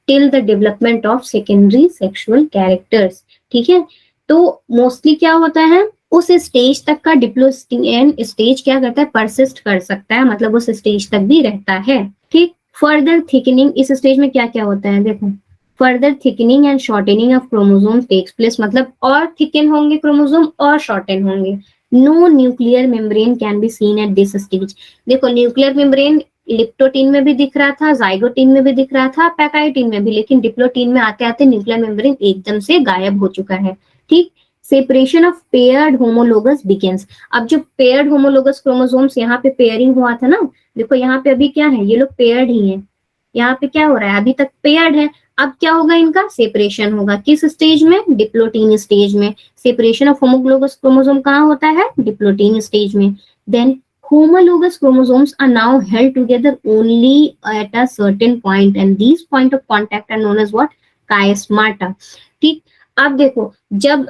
till the development of secondary sexual characters. ठीक है, तो mostly क्या होता है, उस stage तक का डिप्लोटिन स्टेज क्या करता है, परसिस्ट कर सकता है, मतलब उस स्टेज तक भी रहता है। ठीक, फर्दर थिकनिंग, इस स्टेज में क्या क्या होता है, देखो, further thickening and shortening of chromosome takes place, मतलब और थिकन होंगे क्रोमोसोम और शॉर्टन होंगे। No nuclear membrane can be seen at this stage. देखो, न्यूक्लियर मेम्ब्रेन लिप्टोटिन में भी दिख रहा था, जाइगोटिन में भी दिख रहा था, पैकाइटिन में भी, लेकिन डिप्लोटिन में आते आते न्यूक्लियर मेम्ब्रेन एकदम से गायब हो चुका है। ठीक, separation of paired homologous begins. अब जो पेयर्ड होमोलोगस क्रोमोसोम्स, यहाँ पे पेयरिंग हुआ था ना, देखो यहाँ पे अभी क्या है, ये लोग पेयर्ड ही है, यहाँ पे क्या हो रहा है, अभी तक पेयर्ड है। अब क्या होगा, इनका सेपरेशन होगा, किस स्टेज में, डिप्लोटिन स्टेज में। सेपरेशन ऑफ होमोलोगस क्रोमोसोम कहाँ होता है, डिप्लोटिन स्टेज में। Then homologous chromosomes are now held together only at a certain point, and these point of contact are known as what, chiasmata. ठीक, अब देखो, जब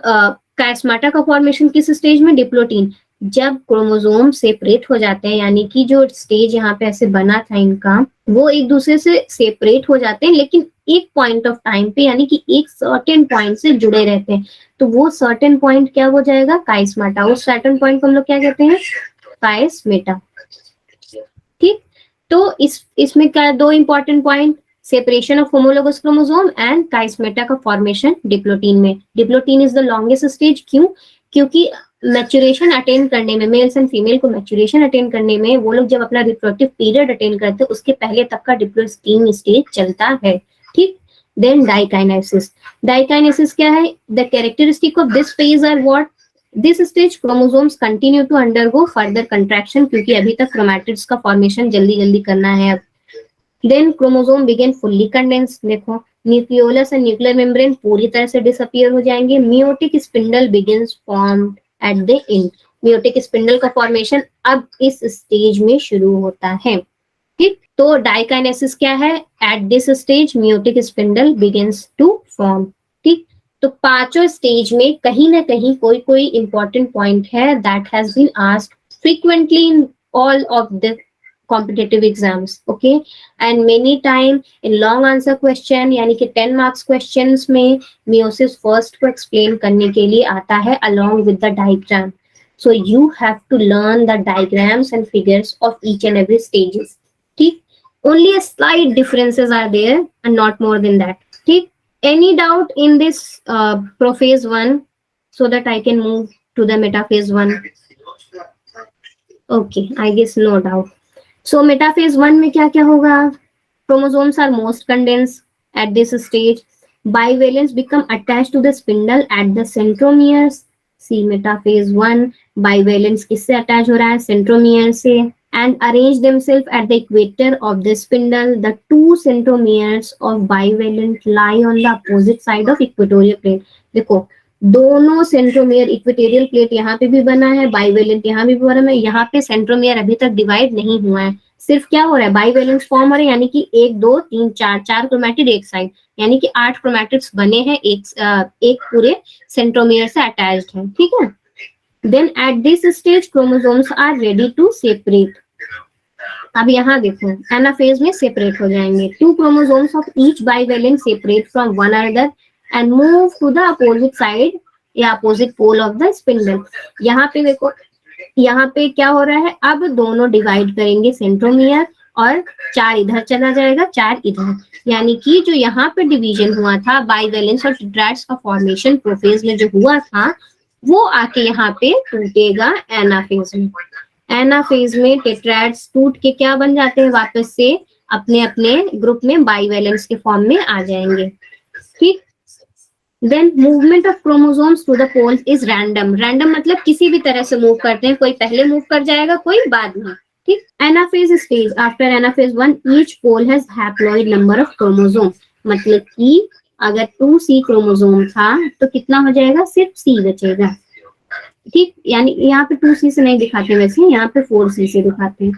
chiasmata का फॉर्मेशन किस स्टेज में, डिप्लोटिन। जब क्रोमोसोम सेपरेट हो जाते हैं, यानी कि जो स्टेज यहाँ पे ऐसे बना था इनका, वो एक दूसरे से सेपरेट हो जाते हैं, लेकिन एक पॉइंट ऑफ टाइम पे, यानी कि एक सर्टेन पॉइंट से जुड़े रहते हैं, तो वो सर्टेन पॉइंट क्या हो जाएगा, काइस्माटा। उस सर्टेन पॉइंट को हम लोग क्या कहते हैं, काइस्मेटा। ठीक, तो इसमें क्या, दो important point, separation of homologous chromosome and chiasmata का फॉर्मेशन डिप्लोटिन में। Diplotene is the longest stage, क्यों, क्योंकि मैच्योरेशन अटेन करने में, मेल्स एंड फीमेल को मैच्योरेशन अटेन करने में, वो लोग जब अपना रिप्रोडक्टिव पीरियड अटेन करते हैं, उसके पहले तक का डिप्लोटिन स्टेज चलता है। ठीक, देन डाइकाइनेसिस। डाइकाइनेसिस क्या है, the characteristic of this phase are what, this stage chromosomes continue to undergo further contraction, क्योंकि अभी तक क्रोमैटिड्स का फॉर्मेशन जल्दी जल्दी करना है अब। Then chromosome begin fully condense, देखो न्यूक्लियोलस एंड न्यूक्लियर मेम्ब्रेन पूरी तरह से डिसअपियर हो जाएंगे। Meiotic spindle begins form at the end, meiotic spindle का फॉर्मेशन अब इस स्टेज में शुरू होता है। ठीक, तो डाइकाइनेसिस क्या है? At this stage meiotic spindle begins to form. ठीक, तो पांचों स्टेज में कहीं ना कहीं कोई कोई इंपॉर्टेंट पॉइंट है that has been asked frequently in all of the competitive exams, okay, and many time in long answer question, यानी कि 10 मार्क्स क्वेश्चंस में मियोसिस फर्स्ट को एक्सप्लेन करने के लिए आता है along with the diagram. So you have to learn the diagrams and figures of each and every stages. ठीक, only a slight differences are there and not more than that. ठीक, any doubt in this prophase 1 so that I can move to the metaphase 1? Okay, I guess no doubt. So metaphase 1 में क्या क्या होगा? Chromosomes are most condensed at this stage. Bivalents become attached to the spindle at the centromeres. See metaphase 1, bivalents किससे attach हो रहा है? Centromere से। and arrange themselves at the equator of the spindle. The two centromeres of bivalent lie on the opposite side of equatorial plate. देखो दोनों centromere, equatorial plate यहाँ पे भी बना है, बाइवेलेंट यहाँ भी बना है, यहाँ पे सेंट्रोमियर अभी तक डिवाइड नहीं हुआ है, सिर्फ क्या हो रहा है? बाइवेलेंट फॉर्म हो रहा है, यानी कि 1 2 3 4 4 क्रोमैटिड एक साइड, यानी कि 8 क्रोमैटिड्स बने हैं एक पूरे सेंट्रोमियर से अटैच्ड है। ठीक है, then at this stage chromosomes are ready to separate. अब यहाँ देखो एनाफेज में सेपरेट हो जाएंगे। 2 chromosomes of each bivalent separate from one another and move to the opposite side या opposite pole of the spindle. यहाँ पे देखो, यहाँ पे क्या हो रहा है? अब दोनों डिवाइड करेंगे सेंट्रोमियर और 4 इधर चला जाएगा, 4 इधर, यानी कि जो यहाँ पे डिवीजन हुआ था बाइवेलेंस और टेट्राइड्स का फॉर्मेशन प्रोफेज में जो हुआ था वो आके यहाँ पे टूटेगा एनाफेज में। एनाफेज में टेट्राइड्स टूट के क्या बन जाते हैं? वापस से अपने अपने ग्रुप में बाइवेलेंस के फॉर्म में आ जाएंगे। ठीक, then movement of chromosomes to the poles is random. Random मतलब किसी भी तरह से मूव करते हैं, कोई पहले मूव कर जाएगा, कोई बाद में। ठीक, anaphase stage after anaphase 1 each pole has haploid number of chromosome, मतलब कि अगर 2C क्रोमोसोम था तो कितना हो जाएगा? सिर्फ C बचेगा। ठीक, यानी यहाँ पे 2C से नहीं दिखाते, वैसे यहाँ पे 4C से दिखाते हैं।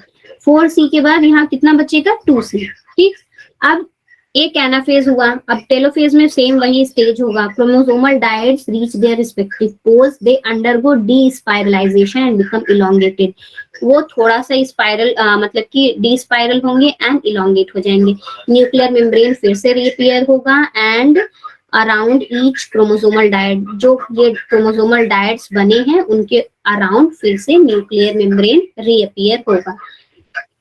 4C के बाद यहाँ कितना बचेगा? 2C। ठीक, अब एक एनाफेज हुआ, अब टेलोफेज में सेम वही स्टेज होगा। Chromosomal dyads reach their respective poles, they undergo despiralisation and become elongated. वो थोड़ा सा स्पाइरल मतलब कि डी स्पाइरल होंगे एंड इलोंगेट हो जाएंगे। न्यूक्लियर मेम्ब्रेन फिर से रीअपियर होगा and around each chromosomal dyad, जो ये क्रोमोसोमल डायड्स बने हैं उनके अराउंड फिर से न्यूक्लियर मेम्ब्रेन रीअपियर होगा।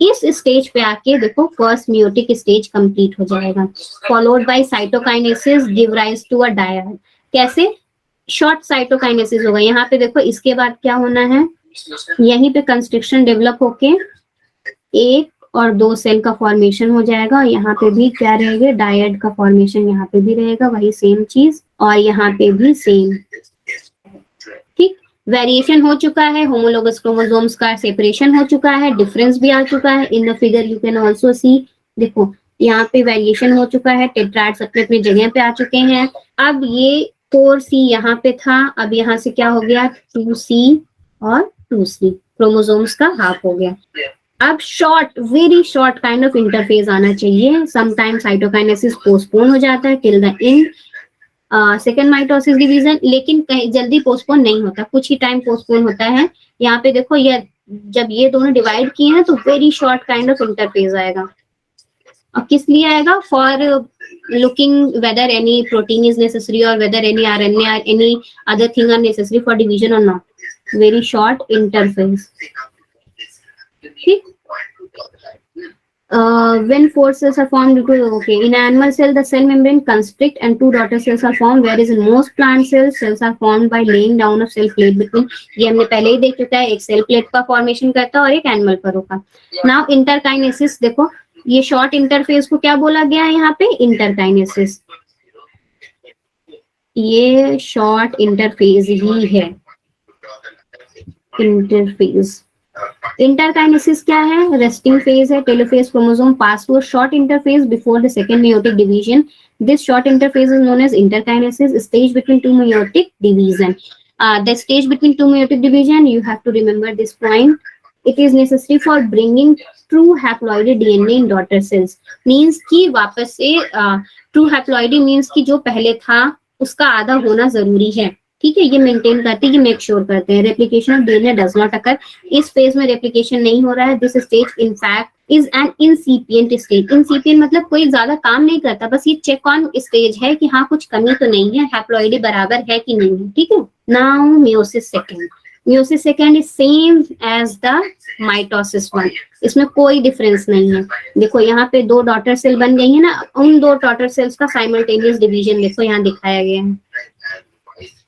इस स्टेज पे आके देखो फर्स्ट मियोटिक स्टेज कंप्लीट हो जाएगा, followed by cytokinesis give rise to a dyad. कैसे? शॉर्ट साइटोकाइनेसिस होगा। यहाँ पे देखो इसके बाद क्या होना है? यहीं पे कंस्ट्रक्शन डेवलप होके 1 और 2 सेल का फॉर्मेशन हो जाएगा। यहाँ पे भी क्या रहेगा? डायड का फॉर्मेशन यहाँ पे भी रहेगा, वही सेम चीज, और यहाँ पे भी सेम। ठीक, वेरिएशन हो चुका है, होमोलोगस क्रोमोसोम्स का सेपरेशन हो चुका है, डिफरेंस भी आ चुका है। In the figure you can also सी, देखो यहाँ पे वेरिएशन हो चुका है, टेट्राइड्स अपने अपनी जगह पे आ चुके हैं। अब ये 4C यहाँ पे था, अब यहाँ से क्या हो गया? 2C और 2C, क्रोमोसोम्स का हाफ हो गया। अब short, very short kind of interphase आना चाहिए। समटाइम्स साइटोकाइनेसिस पोस्टपोन हो जाता है till the end second mitosis division, लेकिन कहीं जल्दी पोस्टपोन नहीं होता, कुछ ही टाइम पोस्टपोन होता है। यहाँ पे देखो ये जब ये दोनों डिवाइड किए हैं तो very short kind of interphase आएगा। और किस लिए आएगा? For looking whether any protein is necessary और वेदर एनी RNA और any other thing are necessary for division और नॉट। Very short interphase. ठीक, when 4 cells are formed due to, okay, in animal cell the cell membrane constrict and 2 daughter cells are formed, whereas in most plant cells are formed by laying down of cell plate between। ये हमने पहले ही देख चुका है, एक cell plate का formation करता है और एक एनिमल पर होगा। नाउ इंटरकाइनेसिस, देखो ये शॉर्ट इंटरफेज को क्या बोला गया है? यहाँ पे इंटरकाइनेसिस, ये शॉर्ट इंटरफेज ही है। इंटरफेज। इंटरकाइनेसिस क्या है? रेस्टिंग फेज है, telophase chromosome pass to a short interphase before the second meiotic division. This short interphase is known as interkinesis, stage between two meiotic division. The stage between two meiotic division, you have to remember this point. It is necessary for bringing true haploid DNA in daughter cells. Means कि वापस से true haploid means कि जो पहले था उसका आधा होना जरूरी है, ठीक है, ये मेंटेन करते हैं, ये मेक श्योर करते हैं। Replication of DNA does not occur, इस फेज में रेप्लिकेशन नहीं हो रहा है। This stage in fact is an incipient stage. Incipient मतलब कोई ज्यादा काम नहीं करता, बस ये चेक ऑन स्टेज है कि हाँ कुछ कमी तो नहीं है, हैप्लॉइड बराबर है कि नहीं है, ठीक है। Now meiosis second. Meiosis second is same as the mitosis one, इसमें कोई डिफरेंस नहीं है। देखो यहाँ पे दो डॉटर सेल बन गई है ना, उन दो डॉटर सेल्स का साइमल्टेनियस डिवीजन देखो यहाँ दिखाया गया है,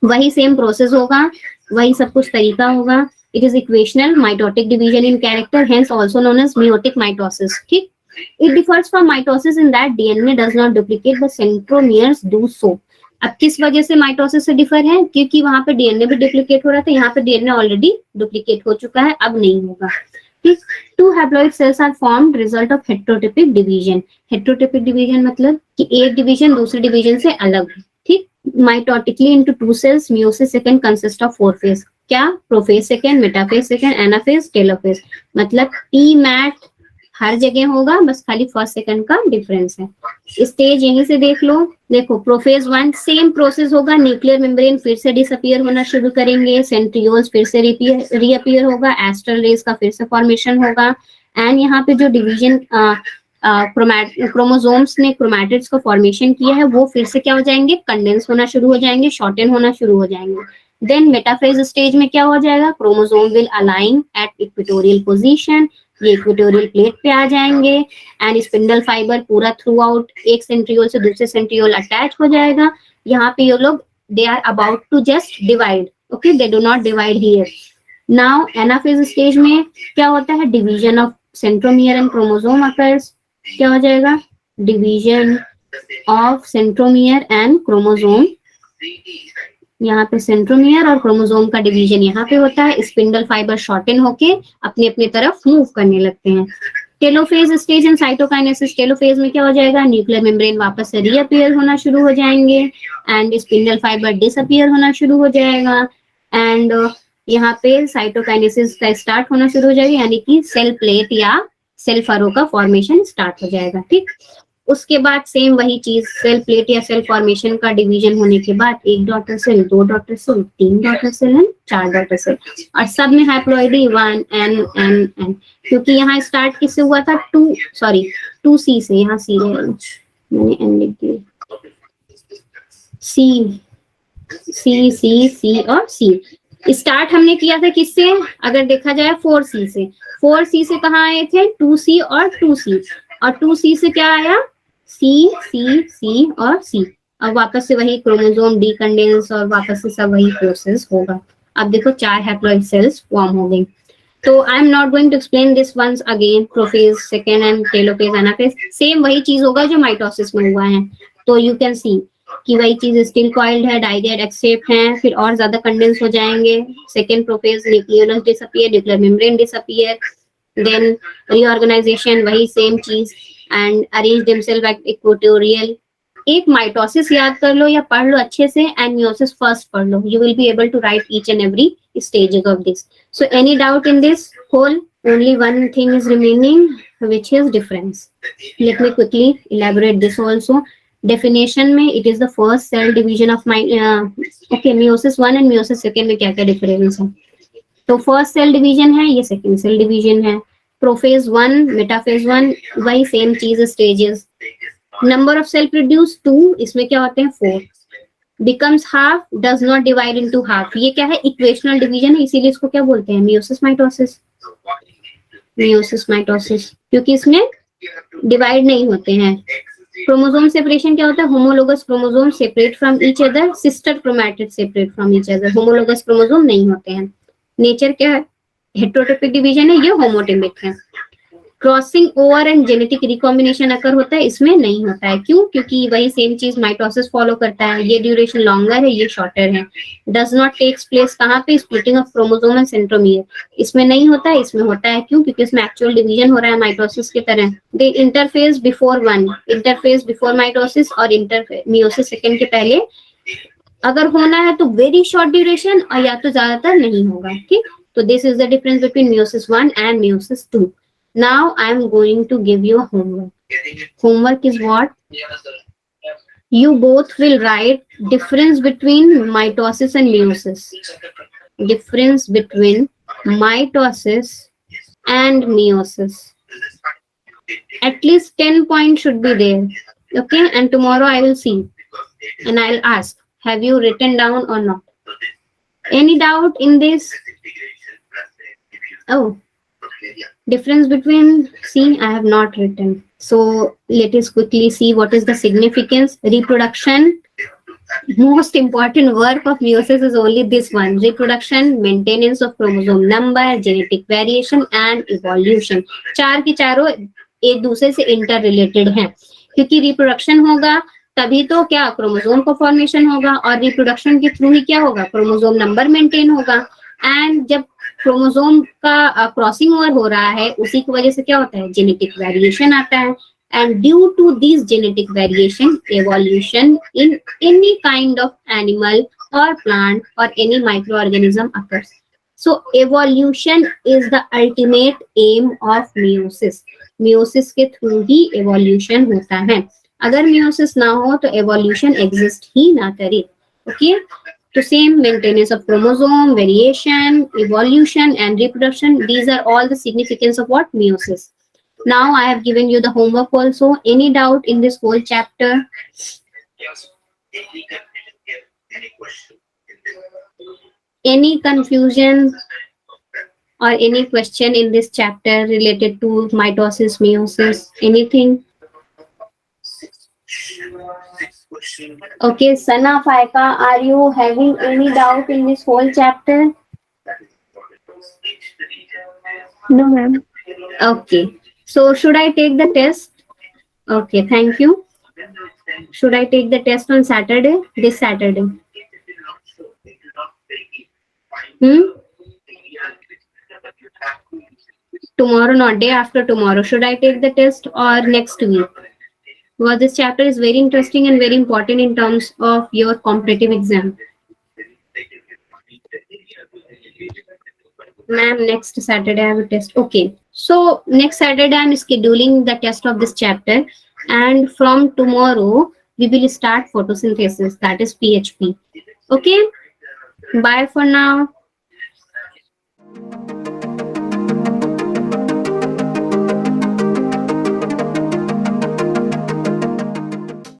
वही सेम प्रोसेस होगा, वही सब कुछ तरीका होगा। It is equational mitotic division in character, hence also known as meiotic mitosis, ठीक। It differs from mitosis in that DNA does not duplicate but centromeres do so. अब किस वजह से माइटोसिस से डिफर है? क्योंकि वहां पे डीएनए भी डुप्लीकेट हो रहा था, यहाँ पे डीएनए ऑलरेडी डुप्लीकेट हो चुका है, अब नहीं होगा, ठीक। Two haploid cells are formed result of heterotypic division. Heterotypic division मतलब कि एक डिवीजन दूसरे डिवीजन से अलग है, ठीक। Mitotically into two cells, meiosis second consists of four phase. क्या? Prophase second, metaphase second, anaphase, telophase. मतलब टी मैट हर जगह होगा, बस खाली फर्स्ट सेकंड का डिफरेंस है। स्टेज यहीं से देख लो, देखो प्रोफेज वन सेम प्रोसेस होगा, न्यूक्लियर मेम्ब्रेन फिर से डिसअपियर होना शुरू करेंगे, सेंट्रियोल्स फिर से रीअपियर होगा, एस्ट्रल रेस का फिर से फॉर्मेशन होगा, एंड यहाँ पे जो डिवीजन क्रोमोसोम्स ने क्रोमैटिड्स का फॉर्मेशन किया है वो फिर से क्या हो जाएंगे? कंडेंस होना शुरू हो जाएंगे, शॉर्टन होना शुरू हो जाएंगे। देन मेटाफेज स्टेज में क्या हो जाएगा? Chromosome will align at equatorial position, ये इक्वेटोरियल प्लेट पे आ जाएंगे, एंड स्पिंडल फाइबर पूरा थ्रू आउट एक सेंट्रियोल से दूसरे सेंट्रियोल अटैच हो जाएगा। यहाँ पे ये लोग they are about to just divide, okay, they do not divide here. Now anaphase stage में क्या होता है? Division of centromere and chromosome occurs. क्या हो जाएगा? Division of centromere and chromosome, यहाँ पे सेंट्रोमियर और क्रोमोसोम का डिवीजन यहाँ पे होता है, स्पिंडल फाइबर शॉर्टन होके अपने अपने तरफ मूव करने लगते हैं। Telophase stage and cytokinesis. Telophase में क्या हो जाएगा? न्यूक्लियर मेम्ब्रेन वापस से रीअपियर होना शुरू हो जाएंगे, एंड स्पिंडल फाइबर डिसअपियर होना शुरू हो जाएगा, एंड यहाँ पे साइटोकाइनेसिस का स्टार्ट होना शुरू हो जाएगा, यानी कि सेल प्लेट या सेल फरो का फॉर्मेशन स्टार्ट हो जाएगा, ठीक। उसके बाद सेम वही चीज, सेल प्लेट या सेल फॉर्मेशन का डिवीजन होने के बाद एक डॉटर सेल, दो डॉटर सेल, तीन डॉटर सेल एंड चार डॉटर सेल, और सब में हैप्लॉइडी 1 N, क्योंकि यहाँ स्टार्ट किससे हुआ था? 2 C से, यहाँ C है, मैंने N लिख दिया, C और C। स्टार्ट हमने किया था किससे? अगर देखा जाए 4C से। 4C से कहाँ आए थे? 2C और 2C, और 2C से क्या आया? C और C। अब वापस से वही क्रोमोसोम डीकंडेंस और वापस से सब वही प्रोसेस होगा। अब देखो 4 हैप्लॉइड सेल्स फॉर्म हो गई। तो I am not going to explain this once again. Prophase second and telophase, anaphase, same वही चीज होगा जो माइटोसिस में हुआ है। तो यू कैन सी कि वही चीज स्टिल कॉइल्ड है, डाइगेट एक्सेप्ट है, फिर और ज्यादा कंडेंस हो जाएंगे। Second prophase nucleolus disappear, nuclear membrane disappear, then reorganization वही सेम चीज, and arrange themself at equatorial. एक माइटोसिस याद कर लो या पढ़ लो अच्छे से, एंड मियोसिस फर्स्ट पढ़ लो, you will be able to write each and every stages of this. So any doubt in this whole? Only one thing is remaining, which is difference. Let me quickly elaborate this also. Definition में it is the first cell division of my okay, meiosis 1 and meiosis 2 में क्या क्या difference है? तो first cell division है, ये second cell division है। Prophase 1, metaphase 1 वही same चीज stages। Number of cell produced 2, इसमें क्या होते हैं 4। becomes half, does not divide into half, ये क्या है? इक्वेशनल डिवीजन है, इसीलिए इसको क्या बोलते हैं? Meiosis mitosis. मियोसिस माइटोसिस क्योंकि इसमें डिवाइड नहीं होते हैं। क्रोमोसोम सेपरेशन क्या होता है? Homologous chromosome separate from each other, sister chromatid separate from each other. Homologous chromosome नहीं होते हैं। नेचर क्या है? हेटेरोटिपिक डिवीजन है, ये होमोटिपिक है। Crossing over and genetic recombination अगर होता है, इसमें नहीं होता है। क्यों? क्योंकि वही सेम चीज माइटोसिस फॉलो करता है। ये ड्यूरेशन लॉन्गर है, ये शॉर्टर है। डज नॉट टेक्स प्लेस कहाँ पे? Splitting of chromosome and centromere. इसमें नहीं होता है, इसमें होता है। क्यों? क्योंकि इसमें एक्चुअल डिवीजन हो रहा है माइटोसिस की तरह। They interphase before one, interphase before mitosis और मियोसिस सेकेंड के पहले। अगर होना है तो वेरी शॉर्ट ड्यूरेशन, और या तो ज्यादातर नहीं होगा। ठीक, तो this is the difference between meiosis 1 and meiosis 2. Now I am going to give you a homework. Homework is what? You both will write difference between mitosis and meiosis. Difference between mitosis and meiosis. At least 10 points should be there. Okay, and tomorrow I will see and I'll ask, have you written down or not? Any doubt in this? Oh, difference between, see, I have not written. So let us quickly see what is the significance. Reproduction, most important work of meiosis is only this one: reproduction, maintenance of chromosome number, genetic variation and evolution. चार की चारों एक दूसरे से inter related हैं, क्योंकि reproduction होगा तभी तो क्या क्रोमोसोम का फॉर्मेशन होगा, और रिप्रोडक्शन के थ्रू ही क्या होगा? क्रोमोसोम नंबर मेंटेन होगा। एंड जब क्रोमोसोम का क्रॉसिंग ओवर हो रहा है, उसी की वजह से क्या होता है? जेनेटिक वेरिएशन आता है। And due to this genetic variation, evolution in any kind of animal or plant or any microorganism occurs. So evolution is the ultimate aim of meiosis. Meiosis के थ्रू ही evolution होता है। अगर meiosis ना हो तो evolution exist ही ना करे। Okay? So same maintenance of chromosome, variation, evolution and reproduction. These are all the significance of what? Meiosis. Now I have given you the homework also. Any doubt in this whole chapter? Any confusion or any question in this chapter related to mitosis, meiosis, anything? Okay, Sana, Faika, are you having any doubt in this whole chapter? No, ma'am. Okay. So should I take the test? Okay, thank you. Should I take the test on Saturday? This Saturday? Tomorrow, not day after tomorrow. Should I take the test or next week? Because this chapter is very interesting and very important in terms of your competitive exam. Ma'am, next Saturday I have a test. Okay. So next Saturday I'm scheduling the test of this chapter, and from tomorrow we will start photosynthesis, that is PHP. Okay. Bye for now.